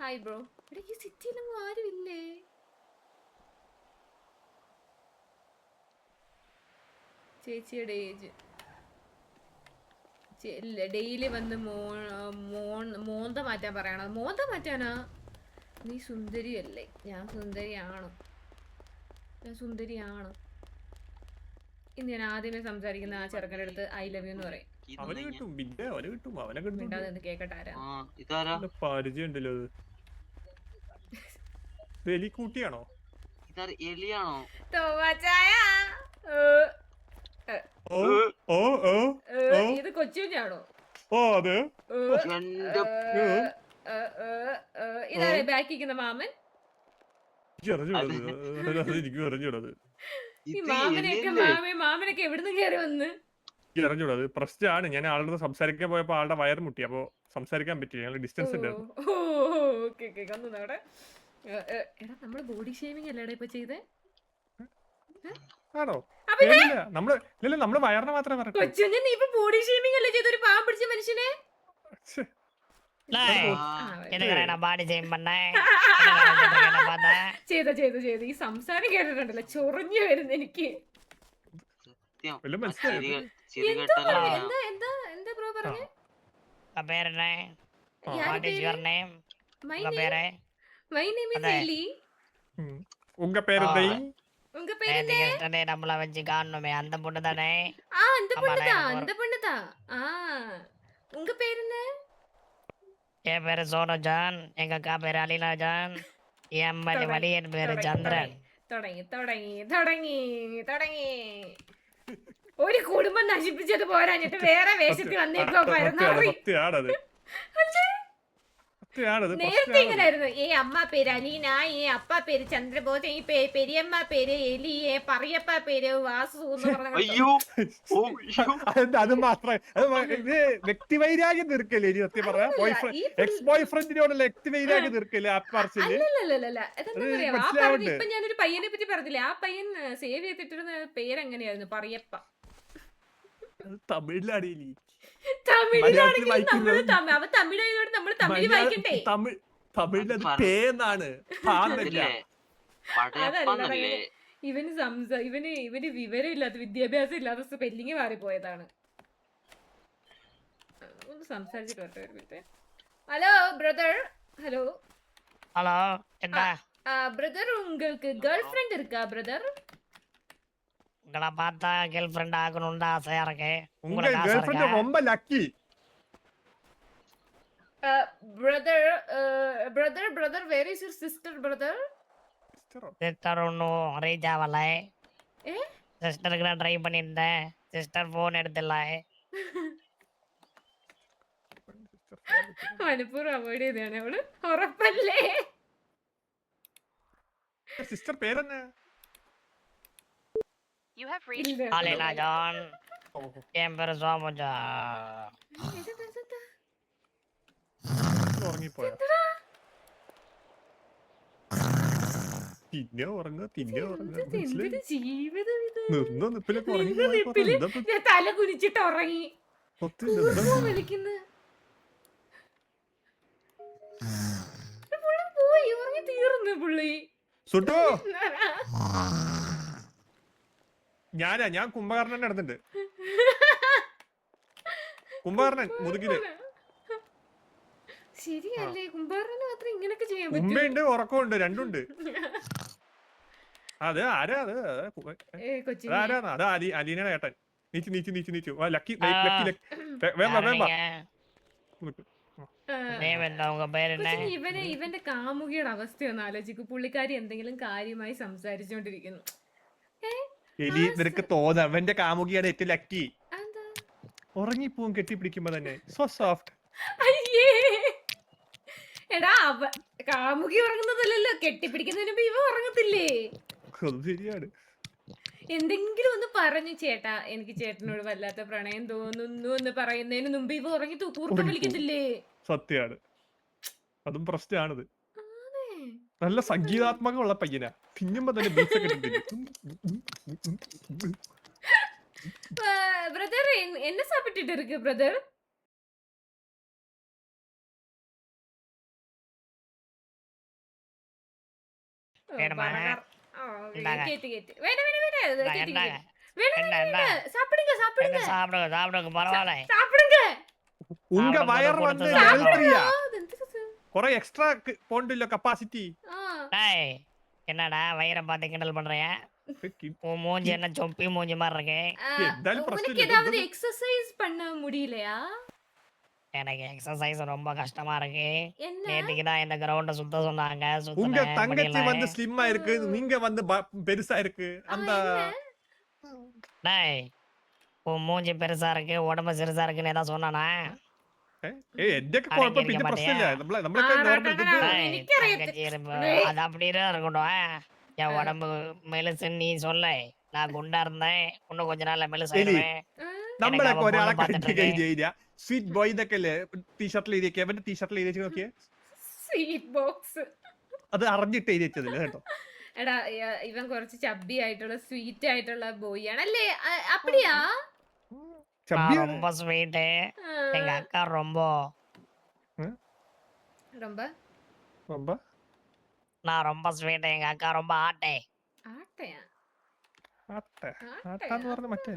Hi bro. ഇവിടെ ഈ സിറ്റിയിലൊന്നും ആരുമില്ലേ? ചേച്ചിയുടെ ഏജ് ഡെയിലി വന്ന് മോന്ത മാറ്റാൻ പറയണം. മോന്ത മാറ്റാനാ? നീ സുന്ദരിയല്ലേ? ഞാൻ സുന്ദരിയാണ്. ഇന്ന് ഞാൻ ആദ്യമേ സംസാരിക്കുന്ന ആ ചെറുക്കൻ്റെ അടുത്ത് ഐ ലവ് യു എന്ന് പറയും. മിണ്ടാതെ കേക്കട്ടെ. ആരാ പരിചയമുണ്ടല്ലോ. എലിക്കൂട്ടിയാണോ? ഇത് കൊച്ചുകുഞ്ഞാണോ? അതെ. ഇതാണ് ബാക്കിക്കുന്ന മാമൻ. എനിക്ക് അറിഞ്ഞൂടത്. ഈ മാമനൊക്കെ എവിടുന്ന് കയറി വന്ന് അറിഞ്ഞൂടത്. പ്രശ്നമാണ്. ഞാൻ ആളുടെ സംസാരിക്കാൻ പോയപ്പോ ആളുടെ വയർ മുട്ടി. അപ്പൊ സംസാരിക്കാൻ പറ്റില്ല. ഞങ്ങൾ ഡിസ്റ്റൻസ് ഉണ്ടായിരുന്നു. എടാ നമ്മള് ബോഡി ഷേമിംഗ് അല്ലേടാ ഇപ്പൊ ചെയ്തേ? ആണോ? നമ്മള് വയറിനെ മാത്രമേ പറഞ്ഞു. കൊച്ചുഞ്ഞ നീ ഇപ്പൊ ബോഡി ഷേമിംഗ് അല്ലേ ചെയ്ത? ഒരു പാവം പിടിച്ച മനുഷ്യനെ ചെയ്ത ഈ സംസാരം കേട്ടിട്ടുണ്ടല്ലോ, ചൊറിഞ്ഞു വരുന്നു എനിക്ക്. എന്താ ബ്രോ പറഞ്ഞേ? My name is Ellie. உங்க பேரு தெய்? உங்க பேரு என்ன? நம்மள வச்சு காணணுமே அந்த பொண்ணு தானே? அந்த பொண்ணுதான். உங்க பேரு என்ன? என் பேரு சோனு ஜான், எங்க அக்கா பேரு அலீனா ஜான், என் வழி என் பேரு ചന്ദ്രൻ. തുടങ്ങി. ഒരു കുടുംബം നശിപ്പിച്ചത് പോരാഞ്ഞിട്ട് വേറെ വേഷത്തിൽ വന്നേക്കോ. നേരത്തെ ഇങ്ങനായിരുന്നു. അമ്മ പേര് അലീന, അപ്പ പേര് ചന്ദ്രബോധൻ, പെരിയമ്മ പേര് എലി, പറയപ്പ പേര് വാസു എന്ന് പറഞ്ഞു. അത് മാത്രമേ വ്യക്തിവൈരാഗ്യം തീർക്കല്ലേ സത്യം പറഞ്ഞ? എക്സ് ബോയ് ഫ്രണ്ടിനോടുള്ള വ്യക്തിവൈരാഗ്യം തീർക്കല്ലേ ആ പറച്ചില്? ഇപ്പൊ ഞാനൊരു പയ്യനെ പറ്റി പറഞ്ഞില്ലേ, ആ പയ്യൻ സേവ് ചെയ്തിട്ടിരുന്ന പേര് എങ്ങനെയായിരുന്നു? പറയപ്പ. തമിഴിലാണ്. തമിഴിലത് പേന്നാണ്. ഇവന് വിവരമില്ലാത്ത, വിദ്യാഭ്യാസം ഇല്ലാത്ത സ്പെല്ലിങ് മാറിപ്പോയതാണ്. ഒന്ന് സംസാരിച്ചിട്ട് വരട്ടെ. Hello brother. ഹലോ ബ്രദർ, உங்களுக்கு கேர்ள் ஃப்ரெண்ட் இருக்கா பிரதர்? உங்களை பார்த்தா கேர்ள் ஃப்ரெண்ட் ஆகணும்னு ஆசையா இருக்கு. உங்க கேர்ள் ஃப்ரெண்ட் ரொம்ப lucky. brother, where is your sister, brother? Sister ஒன்னும் ரீச் ஆகல. சிஸ்டருக்கு நான் ட்ரை பண்ணியிருந்தேன், சிஸ்டர் போன் எடுத்துல. മനപ്പൂർവ്വം അവോയ്ഡ് ചെയ്താണ് അവള്. ഉറപ്പല്ലേ? സിസ്റ്റർ പേരെന്നാ? അലീന ജാൻ, എൻ പേര് സോമു ജാൻ. ഉറങ്ങിപ്പോയ തല കുനിച്ചിട്ട് ഉറങ്ങി. പോയി ഉറങ്ങി തീർന്നു പുള്ളി. ഞാൻ കുംഭകർണൻ നടന്നിട്ടുണ്ട്. കുംഭകർണൻ മുതുകില് ശരിയല്ലേ? കുംഭകർണന് മാത്രം ഇങ്ങനൊക്കെ ചെയ്യാൻ പറ്റും. മുമ്പുണ്ട്, ഉറക്കമുണ്ട്, രണ്ടുണ്ട്. അത് ആരാ? അത് അലീനയുടെ ഏട്ടൻ. നീച്ചു ലക്കി. ഇവന്റെ കാമുകിയുടെ അവസ്ഥയൊന്നും ആലോചിക്കും. പുള്ളിക്കാരി എന്തെങ്കിലും കാര്യമായി സംസാരിച്ചോണ്ടിരിക്കുന്നു. നിനക്ക് തോന്നാ അവന്റെ കാമുകിയാണ് ഏറ്റവും ലക്കി. ഉറങ്ങിപ്പോവും കെട്ടിപ്പിടിക്കുമ്പോ തന്നെ. So soft. എടാ കാമുകി ഉറങ്ങുന്നതല്ലോ, കെട്ടിപ്പിടിക്കുന്നതിന് മുമ്പ് ഇവ ഉറങ്ങത്തില്ലേ? ശരിയാണ്. എന്തെങ്കിലും ഒന്ന് പറഞ്ഞു, ചേട്ടാ എനിക്ക് ചേട്ടനോട് വല്ലാത്ത പ്രണയം തോന്നുന്നു എന്ന് പറയുന്നതിന് മുമ്പ് ഇവ ഉറങ്ങി കൂർക്കം വിളിക്കത്തില്ലേ? സത്യാണ്. അതും പ്രശ്നമാണത്. നല്ല സംഗീതാത്മകമുള്ള പയ്യനാ. തിന്നുമ്പോ തന്നെ ബ്രദർ എന്നെ സാപ്പിട്ടിട്ട് ഇருக்கு ബ്രദർ. வேணுமா? பர்கர். இந்தாங்க. கேட்டு கேட்டு. வேண்டாம் வேண்டாம் வேண்டாம். அது இந்தா, கேட்டு இந்தாங்க. கேட்டு. வேண்டாம் என்ன வேண்டாம் என்ன வேண்டாம். சாப்பிடுங்க சாப்பிடுங்க. சாப்பிடுங்க சாப்பிடுங்க பரவாயில்ல. சாப்பிடுங்க. உங்க சாப்பிடும்போது வயர் கொடுத்து வந்து சாப்பிடணும். level 3-யா? அது எந்தது? குறை எக்ஸ்ட்ரா போண்டில்ல கெப்பாசிட்டி. ஆ. டேய் என்னடா வயிறை பார்த்து கிண்டல் பண்றிய? உன் மூஞ்சி என்ன சொப்பி மூஞ்சி மாதிரி இருக்கு. എന്തായാലും உனக்கு പ്രശ്നമില്ല ஏதாவது எக்ஸசைஸ் பண்ண முடியலையா? எனக்கு எக்ஸசைஸ் ரொம்ப கஷ்டமா இருக்கு. என்ன? நேத்திக்கு தான் இந்த கிரவுண்ட சுத்த சொன்னாங்க. உங்க சுத்தினேன் தங்கச்சி முடியல. வந்து ஸ்லிம்மா இருக்கு நீங்க வந்து பெருசா இருக்கு அந்த டேய் உன் மூஞ்சி பெருசா இருக்கு உடம்பு சிறுசா இருக்குன்னு ஏதாவது சொன்னானா? എന്റെയൊക്കെ കുഴപ്പം പിന്നെ പ്രശ്നമില്ല നമ്മളൊക്കെ നോർമൽ ഇത് டேய், എനിക്കറിയത്തില്ല. தங்கச்சி அது அப்படியே இருக்கட்டும். என் உடம்பு மெலிசுன்னு நீ சொல்ல. நான் குண்டா இருந்தேன். இன்னும் கொஞ்ச நாள்ல மெலிசாயிருவேன். നമ്മളൊക്കെ അവൻ ഒരാളെ പൊണ്ണ് കണ്ടി പാത്തിട്ട് കഴിഞ്ഞ് കഴിഞ്ഞാ സ്വീറ്റ് ബോയ് എന്നൊക്കെ അല്ലേ ടീഷർട്ടിൽ എഴുതിയൊക്കെ അവന്റെ ടീഷർട്ടിൽ എഴുതി നോക്കിയേ സ്വീറ്റ് ബോക്സ്. അത് അറിഞ്ഞിട്ട് എഴുതി വെച്ചതില്ല കേട്ടോ എടാ ഇവൻ കുറച്ച് ചബ്ബി ആയിട്ടുള്ള സ്വീറ്റ് ആയിട്ടുള്ള ബോയ് ആണ് അല്ലേ? அப்படியா? நான் ரொம்ப ஸ்வீட்டு. எங்க அக்கா ரொம்ப ரொம்ப ரொம்ப நான் ரொம்ப ஸ்வீட். எங்க அக்கா ரொம்ப ஆட்டே. ആട്ടയാ? ആട്ടെ ആട്ടാന്ന് പറഞ്ഞ മറ്റേ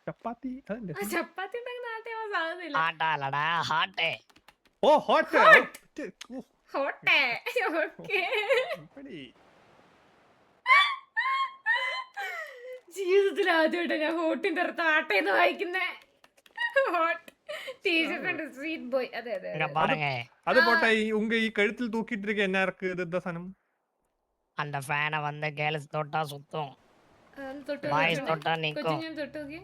ചപ്പാത്തി അതല്ലേ ചപ്പാത്തി ഉണ്ടാക്കുന്ന ആട്ടയാവാൻ സാധ്യതയില്ല. ஆட்டா இல்லடா ஹாட்டே. ഓ ഹോട്ട് ഹോട്ടേ. ഓക്കേ. ജീവിതത്തിൽ ആദ്യമായിട്ട് ഞാൻ ഹോട്ടിന്റെ അടുത്ത് ആട്ടയെന്ന് വായിക്കുന്നേ. Hot t-shirt sweet boy. അതെ അതെ இங்க பாருங்க. அது போட்டா உங்க கழுத்தில் தூக்கிட்டு இருக்க என்ன இருக்கு இது இந்த சனம் அந்த ஃபேனை வந்து கேர்ள்ஸ் தொட்டா சுத்தும். തൊട്ട് பாய்ஸ் தொட்டா நிக்கும். കൊച്ചിനെ തൊട്ട് നോക്കി.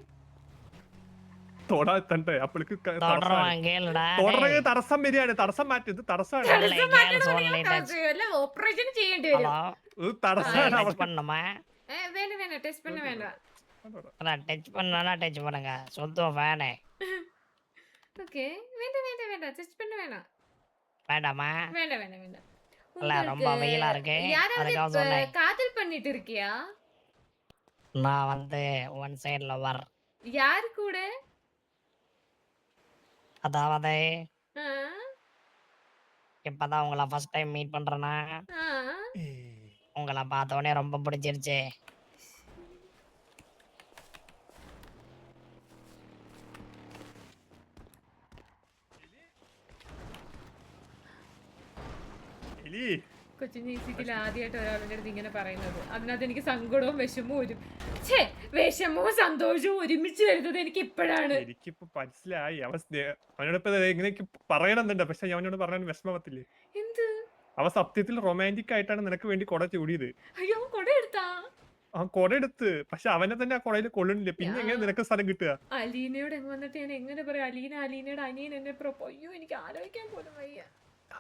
തൊടാത്തണ്ടേ അപ്പൾക്ക് தொடருவான் கேளுடா. തുടരുക തടസ്സം വരികയാണ് തടസ്സം മാറ്റി ഇത് തടസ്സമാണ് கேர்ள்ஸ் ஒன்லி டச். ഓപ്പറേഷൻ ചെയ്യേണ്ടി വരും. ஹலோ ഇത് തടസ്സമാണ് டச் അവർക്ക് பண்ணுமா? വേണ്ട വേണ്ട ടെസ്റ്റ് பண்ண வேண்டாம். அதான் டச் பண்ணா டச் பண்ணுங்க. சுத்தும் ஃபேனு. ஓகே வேണ്ട வேണ്ട வேണ്ട டெஸ்ட் பண்ண வேண்டாம். வேண்டாமா? வேண்டாம் வேண்டாம் வேண்டாம். இல்ல ரொம்ப வெயிலா இருக்கு. அதுக்காக யாராவது சொன்னேன். காதல் பண்ணிட்டு இருக்கியா? நான் வந்து ஒன் சைடு லவர். யார் கூட? அதாவது ஆ, இப்பதான் உங்களை ஃபர்ஸ்ட் டைம் மீட் பண்றேனா ஆ. உங்களை பார்த்த உடனே ரொம்ப பிடிச்சிருச்சு. എലി കൊച്ചിൻ ഈ സിറ്റിയിൽ ആദ്യമായിട്ട് ഒരാളുടെ അടുത്ത് ഇങ്ങനെ പറയുന്നത്. അതിനകത്ത് എനിക്ക് സങ്കടവും വിഷമവും വരും. ഛേ, വിഷമവും സന്തോഷവും ഒരുമിച്ച് വരുന്നത് എനിക്ക് ഇപ്പോഴാണ്. എനിക്കിപ്പോ മനസ്സിലായി അവനോടിപ്പോ ഇങ്ങനെയൊക്കെ പറയണമെന്നുണ്ട് പക്ഷെ അവനോട് പറയാൻ വിഷമത്തില്ലേ എന്ത്? അവ സത്യത്തിൽ റൊമാൻറ്റിക് ആയിട്ടാണ് നിനക്ക് വേണ്ടി കൊട ചൂടിയത് അയ്യോ കൊട എടുത്താ? ആ കൊട എടുത്ത് പക്ഷെ അവനെ തന്നെ ആ കൊടയിൽ കൊള്ളുന്നില്ല പിന്നെ എങ്ങനെ നിനക്ക് സ്ഥലം കിട്ടുക അലീനയോട് എങ്ങ് വന്നിട്ട് ഞാൻ എങ്ങനെ പറയാം? അലീനയുടെ അനിയൻ എന്നെ അയ്യോ എനിക്ക് ആലോചിക്കാൻ പോലും വയ്യ.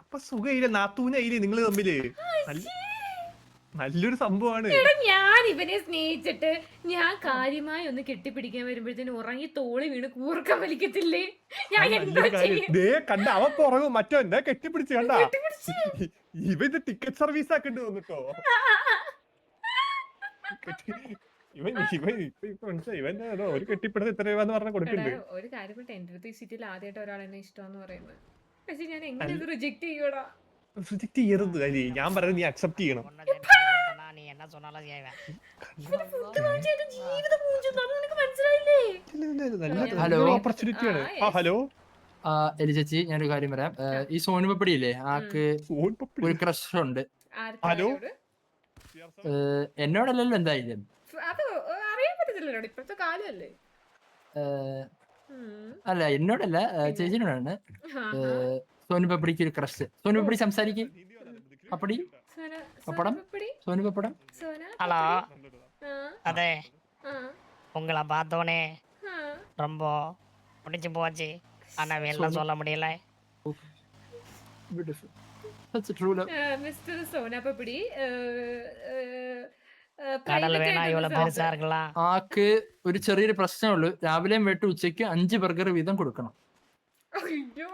അപ്പൊ സുഖയില്ല നാത്തൂനായില്ലേ നിങ്ങള് തമ്മില് നല്ലൊരു സംഭവമാണ് എടാ ഞാൻ ഇവനെ സ്നേഹിച്ചിട്ട് ഞാൻ കാര്യമായി ഒന്ന് കെട്ടിപ്പിടിക്കാൻ വരുമ്പോഴത്തേനും ഉറങ്ങി തോളി വീണ് കൂർക്കം വലിക്കത്തില്ലേ? ഞാൻ എന്താ ചെയ്യും? കണ്ട അവ പുറകും മറ്റോ എന്താ കെട്ടിപ്പിടിച്ച് കണ്ട ഇവ ഇത് ടിക്കറ്റ് സർവീസ് ആക്കണ്ട് വന്നിട്ടോ ഇവൻ ഇവൻ ഇപ്പൊ മനസ്സിലായി ഇവൻ ഒരു കെട്ടിപ്പിടുത്ത് ഇത്ര രൂപ എന്ന് പറഞ്ഞ കൊടുക്കുന്നുണ്ട്. ഒരു കാര്യം പെട്ടെ എന്റെ അടുത്ത് ഈ സിറ്റിയിൽ ആദ്യമായിട്ട് ഒരാൾ എന്നെ ഇഷ്ടമെന്ന് പറയുന്നത്. പക്ഷെ ഞാൻ എങ്ങനെ ഇത് റിജക്ട് ചെയ്യൂടാ? റിജക്ട് ചെയ്യരുത് അല്ലേ ഞാൻ പറയുന്നത് നീ അക്സെപ്റ്റ് ചെയ്യണം. உன்னை தெரிஞ்சுக்கிட்டேன்னா நீ என்ன சொன்னாலும் செய்வேன். ജീവിതം മൂഞ്ചുന്നത് നിനക്ക് മനസ്സിലായില്ലേ? ഹലോ. ഓപ്പർച്യൂണിറ്റി ആണ്. ആ, yes. ഹലോ എലി ചേച്ചി ഞാനൊരു കാര്യം പറയാം. ഈ സോനു പപ്പടി ഇല്ലേ ആക്ക് ഫോൺ പപ്പി. ഒരു ക്രഷ് ഉണ്ട്. ആർക്കാ ഹലോ? അവരോട്? എന്നോടല്ലല്ലോ എന്തായാലും. അത് അറിയാൻ പറ്റത്തില്ലല്ലോ ഇപ്പോഴത്തെ കാലമല്ലേ. അല്ല എന്നോടല്ല ചേച്ചിനോടാണ്. സോനു പപ്പടിക്ക് ഒരു ക്രഷ്. സോനു പപ്പടി സംസാരിക്കും. പപ്പടി പപ്പടം സോനു പപ്പടം. ஹலோ ആ, அதே ആ, உங்களை பார்த்தோன்னே ആ. ரொம்ப பிடிச்சு போச்சு. ஆனா வெளில சொல்ல முடியல. Beautiful. That's a true love. Mister Sonapapdi கடல் வேணா இவ்வளவு பெருசா இருக்கலாம். ആക്ക് ഒരു ചെറിയൊരു പ്രശ്നമുള്ളൂ. രാവിലെയും വെട്ട് ഉച്ചയ്ക്ക് 5 ബർഗർ വീതം കൊടുക്കണം. അയ്യോ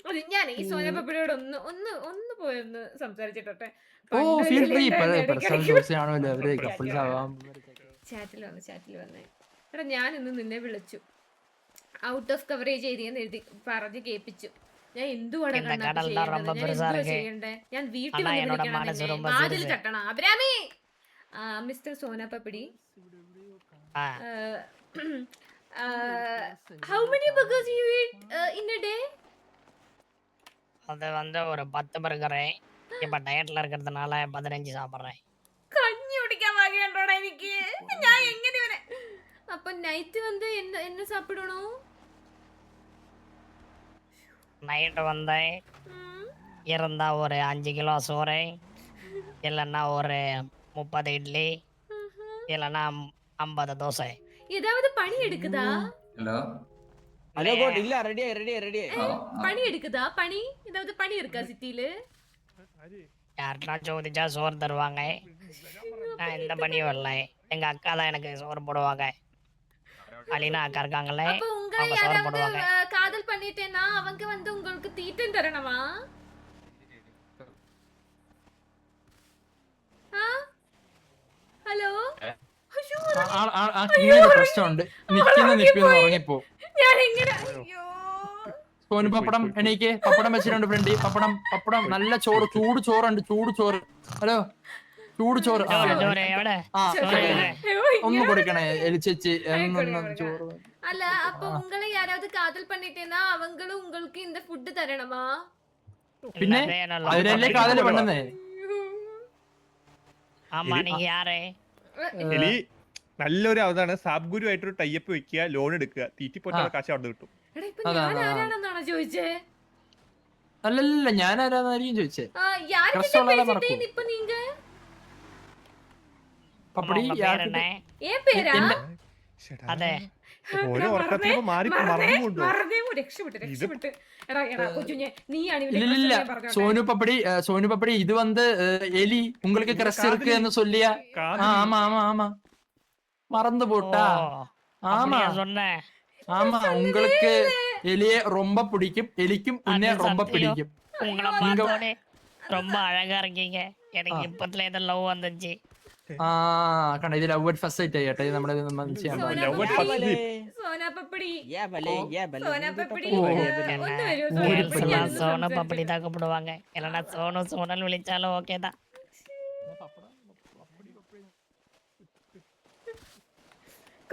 അത് ഞാൻ ഈ സോനാപ്പടിയോട് ഒന്ന് ഒന്ന് ഒന്ന് പോയൊന്ന് സംസാരിച്ചിട്ടെ. ഓ ഫീൽ ഫ്രീ. പേഴ്സണൽ ദിവസമാണല്ലോ അവര് കപ്പിൾസ് ആവാം. ചാറ്റിൽ വന്നേ. എടാ ഞാൻ ഇന്ന് നിന്നെ വിളിച്ചു ഔട്ട് ഓഫ് കവറേജ് ഏരിയ എഴുതി പറഞ്ഞ് കേൾപ്പിച്ചു. ഞാൻ എന്തുവാടാ இந்த കണ്ണാപ്പി கடல் தான் ரொம்ப ചെയ്യേണ്ടത്? ഞാൻ பெருசா എന്തുവാ இருக்கு. ചെയ്യണ്ടേ? ഞാൻ വീട്ടിൽ ஆனா വന്ന് என்னோட വിളിക്കണം மனசு നിന്നെ. ரொம்ப വാതിൽ சிறுசு. തട്ടണം. അഭിരാമി, മിസ്റ്റർ സോനാപ്പപ്പടി, ஆ how many burgers you eat in a day? அது வந்து ஒரு 10 பர்கரு. இப்ப டயட்ல இருக்கிறதுனால 15 சாப்பிடுறேன். കഞ്ഞി കുടിക്കാൻ വകയുണ്ടോടാ എനിക്ക്? ഞാൻ എങ്ങനെ ഇവനെ അപ്പൊ നൈറ്റ് வந்து என்ன சாப்பிடணும்? நைட்டு வந்து ம். இருந்தா ஒரு 5 கிலோ சோறு, இல்லைன்னா ஒரு 30 இட்லி, ம்ஹும். இல்லைன்னா 50 தோசை. ஏதாவது பணி எடுக்குதா? ഹലോ ഹലോ ഗോഡ് ഇല്ല റെഡി பணி எடுக்குதா? பணி ஏதாவது பணி இருக்கா சிட்டில? யார்கிட்டனா ചോദിച്ചാ சோறு தருவாங்க. நான் எந்த பணியும் இல்லை. எங்க அக்கா தான் எனக்கு சோறு போடுவாங்க. அலினா அக்கா இருக்காங்களே, அப்ப உங்களை அவங்க சோறு யாராவது போடுவாங்க. காதல் பண்ணிட்டேன்னா அவங்க வந்து உங்களுக்கு தீட்டம் தரணுமா? ആ? ഹലോ? അയ്യോ, ആ കിങ്ങിന് പ്രശ്നമുണ്ട്. നിപ്പിന്ന് ഉറങ്ങിപ്പോ. ഞാൻ എങ്ങനെ? അയ്യോ. സോനു പപ്പടം എണീക്ക്. പപ്പടം വെച്ചിട്ടുണ്ട് ഫ്രണ്ടി. പപ്പടം നല്ല ചോറ്, ചൂട് ചോറ്. ഹലോ, ചൂട് ചോറ്. சோறு எവിടെ? ആ അയ്യോ, ഒന്ന് ഇങ്ങനെ. കൊടുക്കണേ എലിച്ചേച്ചി. കൊടുക്കാം. ചോറ്. அல்ல அப்ப உங்களை யாராவது காதல் பண்ணிட்டேன்னா அவங்களும் உங்களுக்கு இந்த ஃபுட் தரணுமா? പിന്നെ இல்ல, வேணும். അതിനല്ലേ കാതല് പെണ്ണുന്നേ. ஆமா, நீங்க யாரு? എലി നല്ലൊരു അതാണ് സാബ് ഗുരു ആയിട്ടൊരു ടൈപ്പ് വെക്കുക, ലോൺ എടുക്കുക, തീറ്റിപ്പോറ്റാ കാശ് അവിടെ കിട്ടും. എടാ, ഇപ്പൊ ഞാൻ ആരാണെന്നാണോ ചോദിച്ചേ? അല്ലല്ല ഞാൻ ആരാന്നായിരിക്കും ചോദിച്ചേ. யார்கிட்ட கஷ்டம்லாம் பேசிட்டே நடக்கும். இப்ப நீங்க? പപ്പടി உங்க பேர் என்ன? ஏன் பேரா? അതെ. ഓരോ ഉറക്കത്തിലും മറന്നുകൊണ്ടു. രക്ഷപ്പെട്ടു. എടാ കൊച്ചുഞ്ഞെ, നീയാണ് இல்ல சோனு பப்படி இது வந்து எலி உங்களுக்கு கிரஷ் இருக்குன்னு சொல்லியா? ஆமா மறந்து போட்டா. ஓ, ஆமா அப்படியா சொன்னேன்? ஆமா உங்களுக்கு எலியே ரொம்ப பிடிக்கும். எலிக்கும் உன்னை அது ரொம்ப சத்தியம். பிடிக்கும். உங்களை பார்த்தோன்னே ரொம்ப அழகா இருக்கீங்க. எனக்கு இப்பத்துல ஏதோ லவ் வந்துச்சு. കണ്ട ഇത് ലവ് അറ്റ് ഫസ്റ്റ് സൈറ്റ് ആയിട്ടെ നമ്മുടെ സോനാപ്പപ്പടി, கேர்ள்ஸ் സോനാപ്പപ്പടി எல்லாம் சோனு பப்படி தான் கூப்பிடுவாங்க. இல்லைன்னா சோனல் விழிச்சாலும் ஓகே தான்.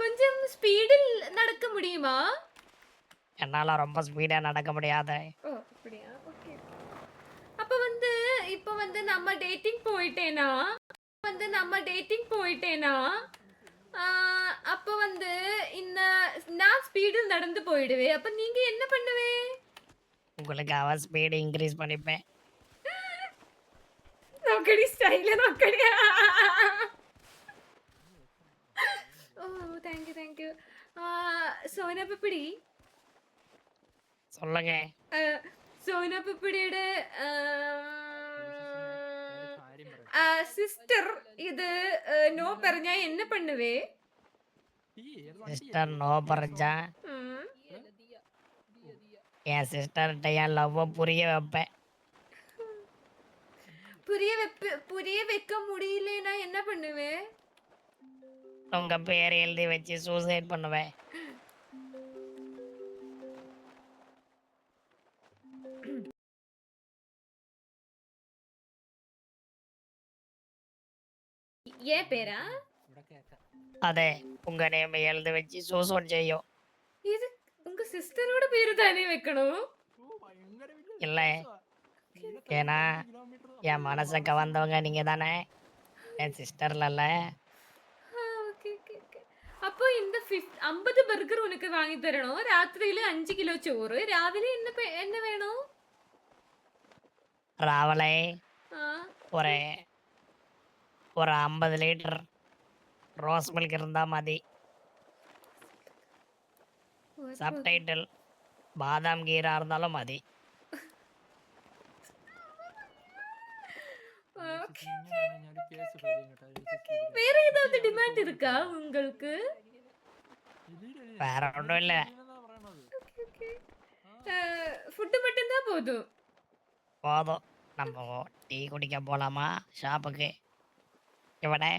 கொஞ்சம் ஸ்பீடில் நடக்க முடியுமா? என்னால ரொம்ப ஸ்பீடா நடக்க முடியாது. ஓ, அப்படியா? ஓகே. அப்ப வந்து இப்ப வந்து நம்ம டேட்டிங் போயிட்டேனா அப்ப வந்து இந்த நான் ஸ்பீடில் நடந்து போயிடுவேன். அப்ப நீங்க என்ன பண்ணுவே? உங்களுக்காக ஸ்பீடு இன்க்ரீஸ் பண்ணிப்பேன். നോക്കടി സ്റ്റൈല് നോക്കടി. Oh, thank you. സോനാപ്പപ്പടി, சொல்லுங்க. സോനാപ്പപ്പടിയുടെ സിസ്റ്റർ ഇത് നോ പറഞ്ഞാ என்ன பண்ணுவே? சிஸ்டர் நோ பறஞ்சா என் சிஸ்டர்கிட்ட என் லவ் புரிய வைப்பேன். புரிய வைக்க முடியலனா என்ன பண்ணுவே? உங்க பேர் எழுதி வச்சு சூசைட் பண்ணுவேன். ஏன் பேரா? அதே உங்க நேம் எழுதி வச்சு சூசைட் செய்யும். இது உங்க சிஸ்டரோட பேரு தானே வைக்கணும்? இல்ல, ஏன்னா என் மனசை கவர்ந்தவங்க நீங்க தானே, என் சிஸ்டர்ல. ஓகே. அப்போ இந்த 50 பர்கர் உனக்கு வாங்கி தரணும். ராத்திரியில 5 கிலோ ചോറ്. രാവിലെ என்ன வேணும்? ராவலை ஆ, ஒரு 50 லிட்டர் ரோஸ் மில்க் இருந்தா மதி. சப்டைட்டில் பாதாம் கீரா இருந்தாலும் மதி. ஓகே. வேற ஏதாவது டிமாண்ட் இருக்கா உங்களுக்கு? வேற ஒன்றும் இல்லை. ஓகே. ஃபுட் மட்டும் தான் போதும். போதும். நம்ம டீ குடிக்க போலாமா ஷாப்புக்கு? இவனே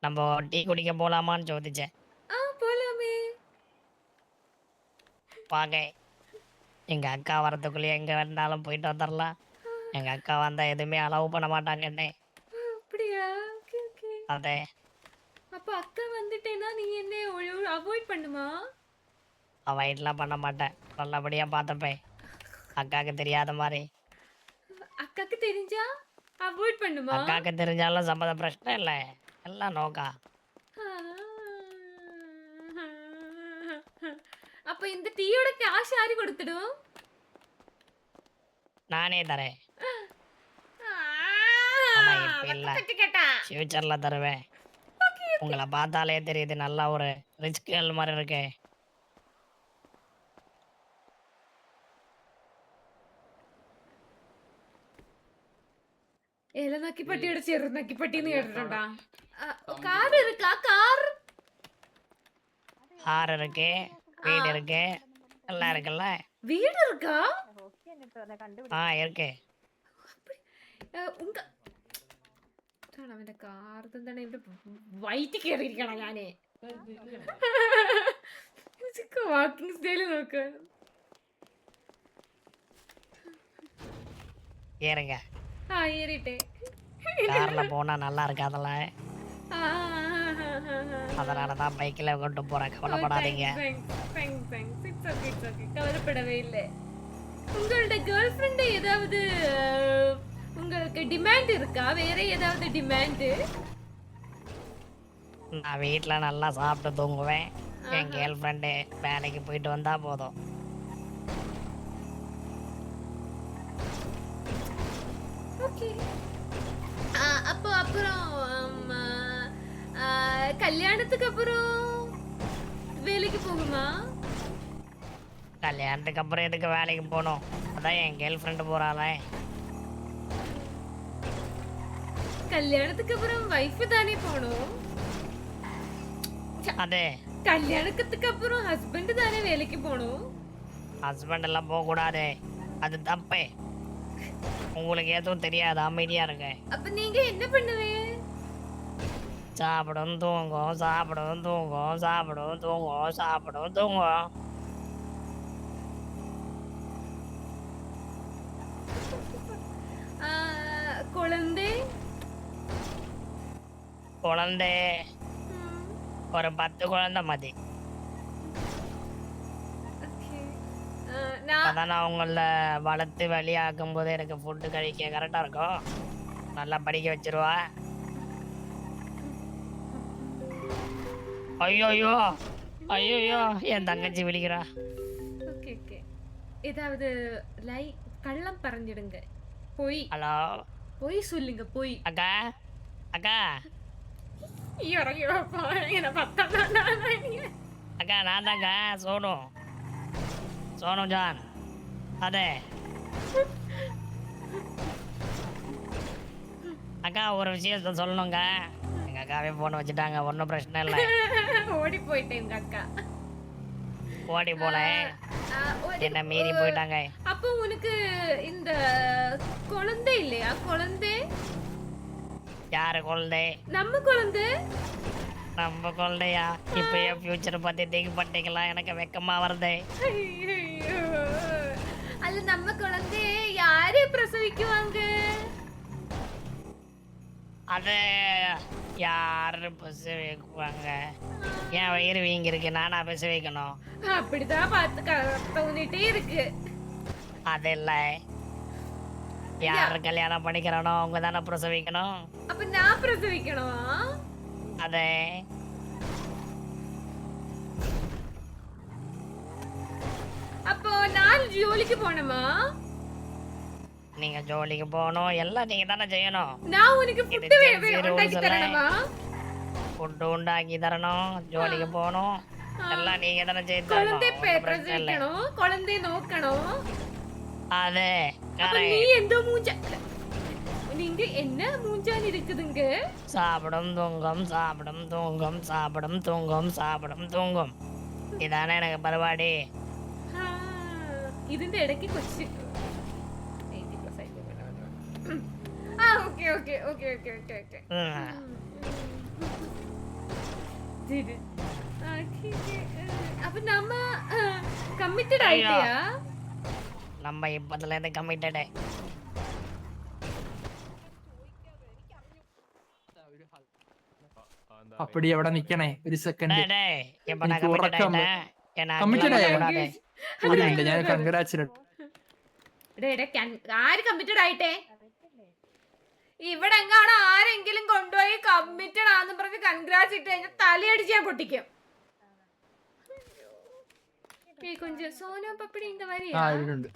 நம்ம டீ குடிக்க போலாமான்னு ചോദിച്ചே. போலாமே. வாங்க. எங்க அக்கா வரதுக்குள்ளேயே எங்க வேணாலும் போயிட்டு வந்துடலாம். எங்க அக்கா வந்தா எதுவுமே அலோவ் பண்ண மாட்டாங்கண்ணே. அப்படியா? Okay okay. அதே அப்ப அக்கா வந்துட்டேன்னா நீ என்ன அவாய்ட் பண்ணுமா? அவாய்ட்லாம் பண்ண மாட்டேன். நல்லபடியா பார்த்துப்பேன். அக்காவுக்கு தெரியாத மாதிரி. அக்காக்கு தெரிஞ்சா அவாய்ட் பண்ணுமா? அக்காவுக்கு தெரிஞ்சாலும் சம்மத பிரச்சனை இல்லை. எல்லாம் நோக்கா. அப்ப இந்த டீயோட கேஷ் யாரு கொடுத்துடும்? நானே தரேன். ஆனா இப்ப இல்ல. கேட்டா ஃபியூச்சர்ல தருவேன். உங்களை பார்த்தாலே தெரியுது நல்லா ஒரு ரிச் கேர்ள் மாதிரி இருக்கு. നക്കിപ്പട്ടിയുടെ ചെറു നക്കിപ്പട്ടിന്ന് കേട്ടിട്ടുണ്ടാ? കാർ இருக்கா? கார் ஆறு இருக்கு, வீடு இருக்கு, எல்லாம் இருக்குல்ல. வீடு இருக்கா? இருக்கு. ഉങ്ക അവന്റെ കാർ എന്താണ് ഇവിടെ വൈറ്റ് കയറിയിരിക്കണം ഞാന്. വാക്കിംഗ് സ്റ്റൈല് നോക്ക. ஏறுங்க. ஏறிட்டே. கார்ல போனா நல்லா இருக்காதுல்ல. அதனாலதான் பைக்ல கொண்டு போறேன். கவலைப்படாதீங்க. கவலைப்படவே இல்லை. உங்களோட கேர்ள் ஃப்ரெண்ட் ஏதாவது உங்களுக்கு டிமாண்ட் இருக்கா? வேற ஏதாவது டிமாண்ட்? நான் வீட்டுல நல்லா சாப்பிட்டு தூங்குவேன். என் கேர்ள் ஃப்ரெண்டு வேலைக்கு போயிட்டு வந்தா போதும். ஓகே. அப்போ அப்புறம் கல்யாணத்துக்கு அப்புறம் வேலைக்கு போகுமா? கல்யாணத்துக்கு அப்புறம் எதுக்கு வேலைக்கு போகணும்? அதான் என் கேர்ள் ஃப்ரெண்டு போறாளே. கல்யாணத்துக்கு அப்புறம் வைஃப் தானே போகணும். அதே கல்யாணத்துக்கு அப்புறம் ஹஸ்பண்ட் தானே வேலைக்கு போகணும். ஹஸ்பண்ட் எல்லாம் போக கூடாது. அது தப்பே. உங்களுக்கு எதுவும் தெரியாது. அமைதியா இருங்க. அப்ப நீங்க என்ன பண்ணுவீங்க? சாப்பிடும் தூங்கும், சாப்பிடும் தூங்கும், சாப்பிடும் தூங்கும், சாப்பிடும் தூங்கும். குழந்தை குழந்தை ஒரு 10 குழந்தை மதி. அதான் நான் உங்கள வளர்த்து வெளியாக்கும் போது எனக்கு ஃபுட்டு கழிக்க கரெக்டா இருக்கும். நல்லா படிக்க வச்சிருவா. ஐயோயோ ஐயோயோ என் தங்கச்சி விழிக்கிறா. Okay okay. ஏதாவது கள்ளம் பறஞ்சிடுங்க. போய் ஹலோ போய் சொல்லுங்க. போய் அக்கா அக்கா இறங்கி வாப்பா. என்ன பார்த்தா அக்கா நான் தாங்க சோனு சோனு ஜான். அதே அக்கா ஒரு விஷயத்த சொல்லணுங்க. எங்க அக்காவே போன் வச்சுட்டாங்க. ஒன்றும் பிரச்சனை இல்லை. ஓடி போயிட்டேன். எங்க அக்கா ஓடி போனேன். என்ன மீறி போயிட்டாங்க. அப்போ உனக்கு இந்த குழந்தை இல்லையா? குழந்தை யாரு குழந்தை? நம்ம குழந்தை. நம்ம குழந்தையா? இப்பயே ஃபியூச்சர் பத்தி திங்க் பண்ணிட்டீங்களா? எனக்கு வெக்கமா வருது. அது நம்ம குழந்தை யாரு பிரசவிக்குவாங்க? அது யாரு பிரசவிக்குவாங்க? என் வயிறு வீங்கி இருக்கு. நானா பிரசவிக்கணும்? அப்படிதான் பார்த்து தோணிட்டே இருக்கு. அது இல்ல. யாரு கல்யாணம் பண்ணிக்கிறானோ அவங்க தானே பிரசவிக்கணும். அப்ப நான் பிரசவிக்கணுமா? அதே அப்போ நான் ஜோலிக்கு போணுமா? நீங்க ஜோலிக்கு போகணும். எல்லாம் நீங்க தானே செய்யணும். நான் உனக்கு ஃபுட் உண்டாக்கி தரணுமா? ஃபுட் உண்டாக்கி தரணும். ஜோலிக்கு போகணும். எல்லாம் நீங்க தானே செய்து குழந்தை தரணும். பிரசவிக்கணும். குழந்தை நோக்கணும். அதே நீ எந்த மூஞ்ச நீங்க என்ன மூஞ்சான் இருக்குதுங்க? சாப்பிடும் தூங்கும், சாப்பிடும் தூங்கும், சாப்பிடும் தூங்கும், சாப்பிடும் தூங்கும். ഇതാണ് എനിക്ക് പരിപാടി. ഇതിന്റെ ഇടയ്ക്ക് കൊച്ചു அப்ப நம்ம கமிட்டட் ஆயிட்டியா? நம்ம இப்பத்துல இருந்து கமிட்டடு. അപ്പടി അവിടെ നിക്കണേ ഒരു സെക്കൻഡ്. இப்ப நான் എനിക്ക് கமிட்டட் ഉറക്കം ஆயிட்டேன். என்ன committed ആയോ? கூடாது. ഒരു മിനിറ്റ് ഞാൻ കൺഗ്രാച്ചുലേറ്റ്. ആര് കമ്മിറ്റഡ് ആയിട്ടേ? ഇവിടെ എങ്ങാണ് ആരെങ്കിലും കൊണ്ടുപോയി കമ്മിറ്റഡ് ആന്ന് പറഞ്ഞ് കൺഗ്രാറ്റ്സ് ഇട്ട് കഴിഞ്ഞാൽ തലയടിച്ച് ഞാൻ പൊട്ടിക്കും. கொஞ்சம் சோனா பப்படி இந்த மாதிரி ആ ഇവരുണ്ട്.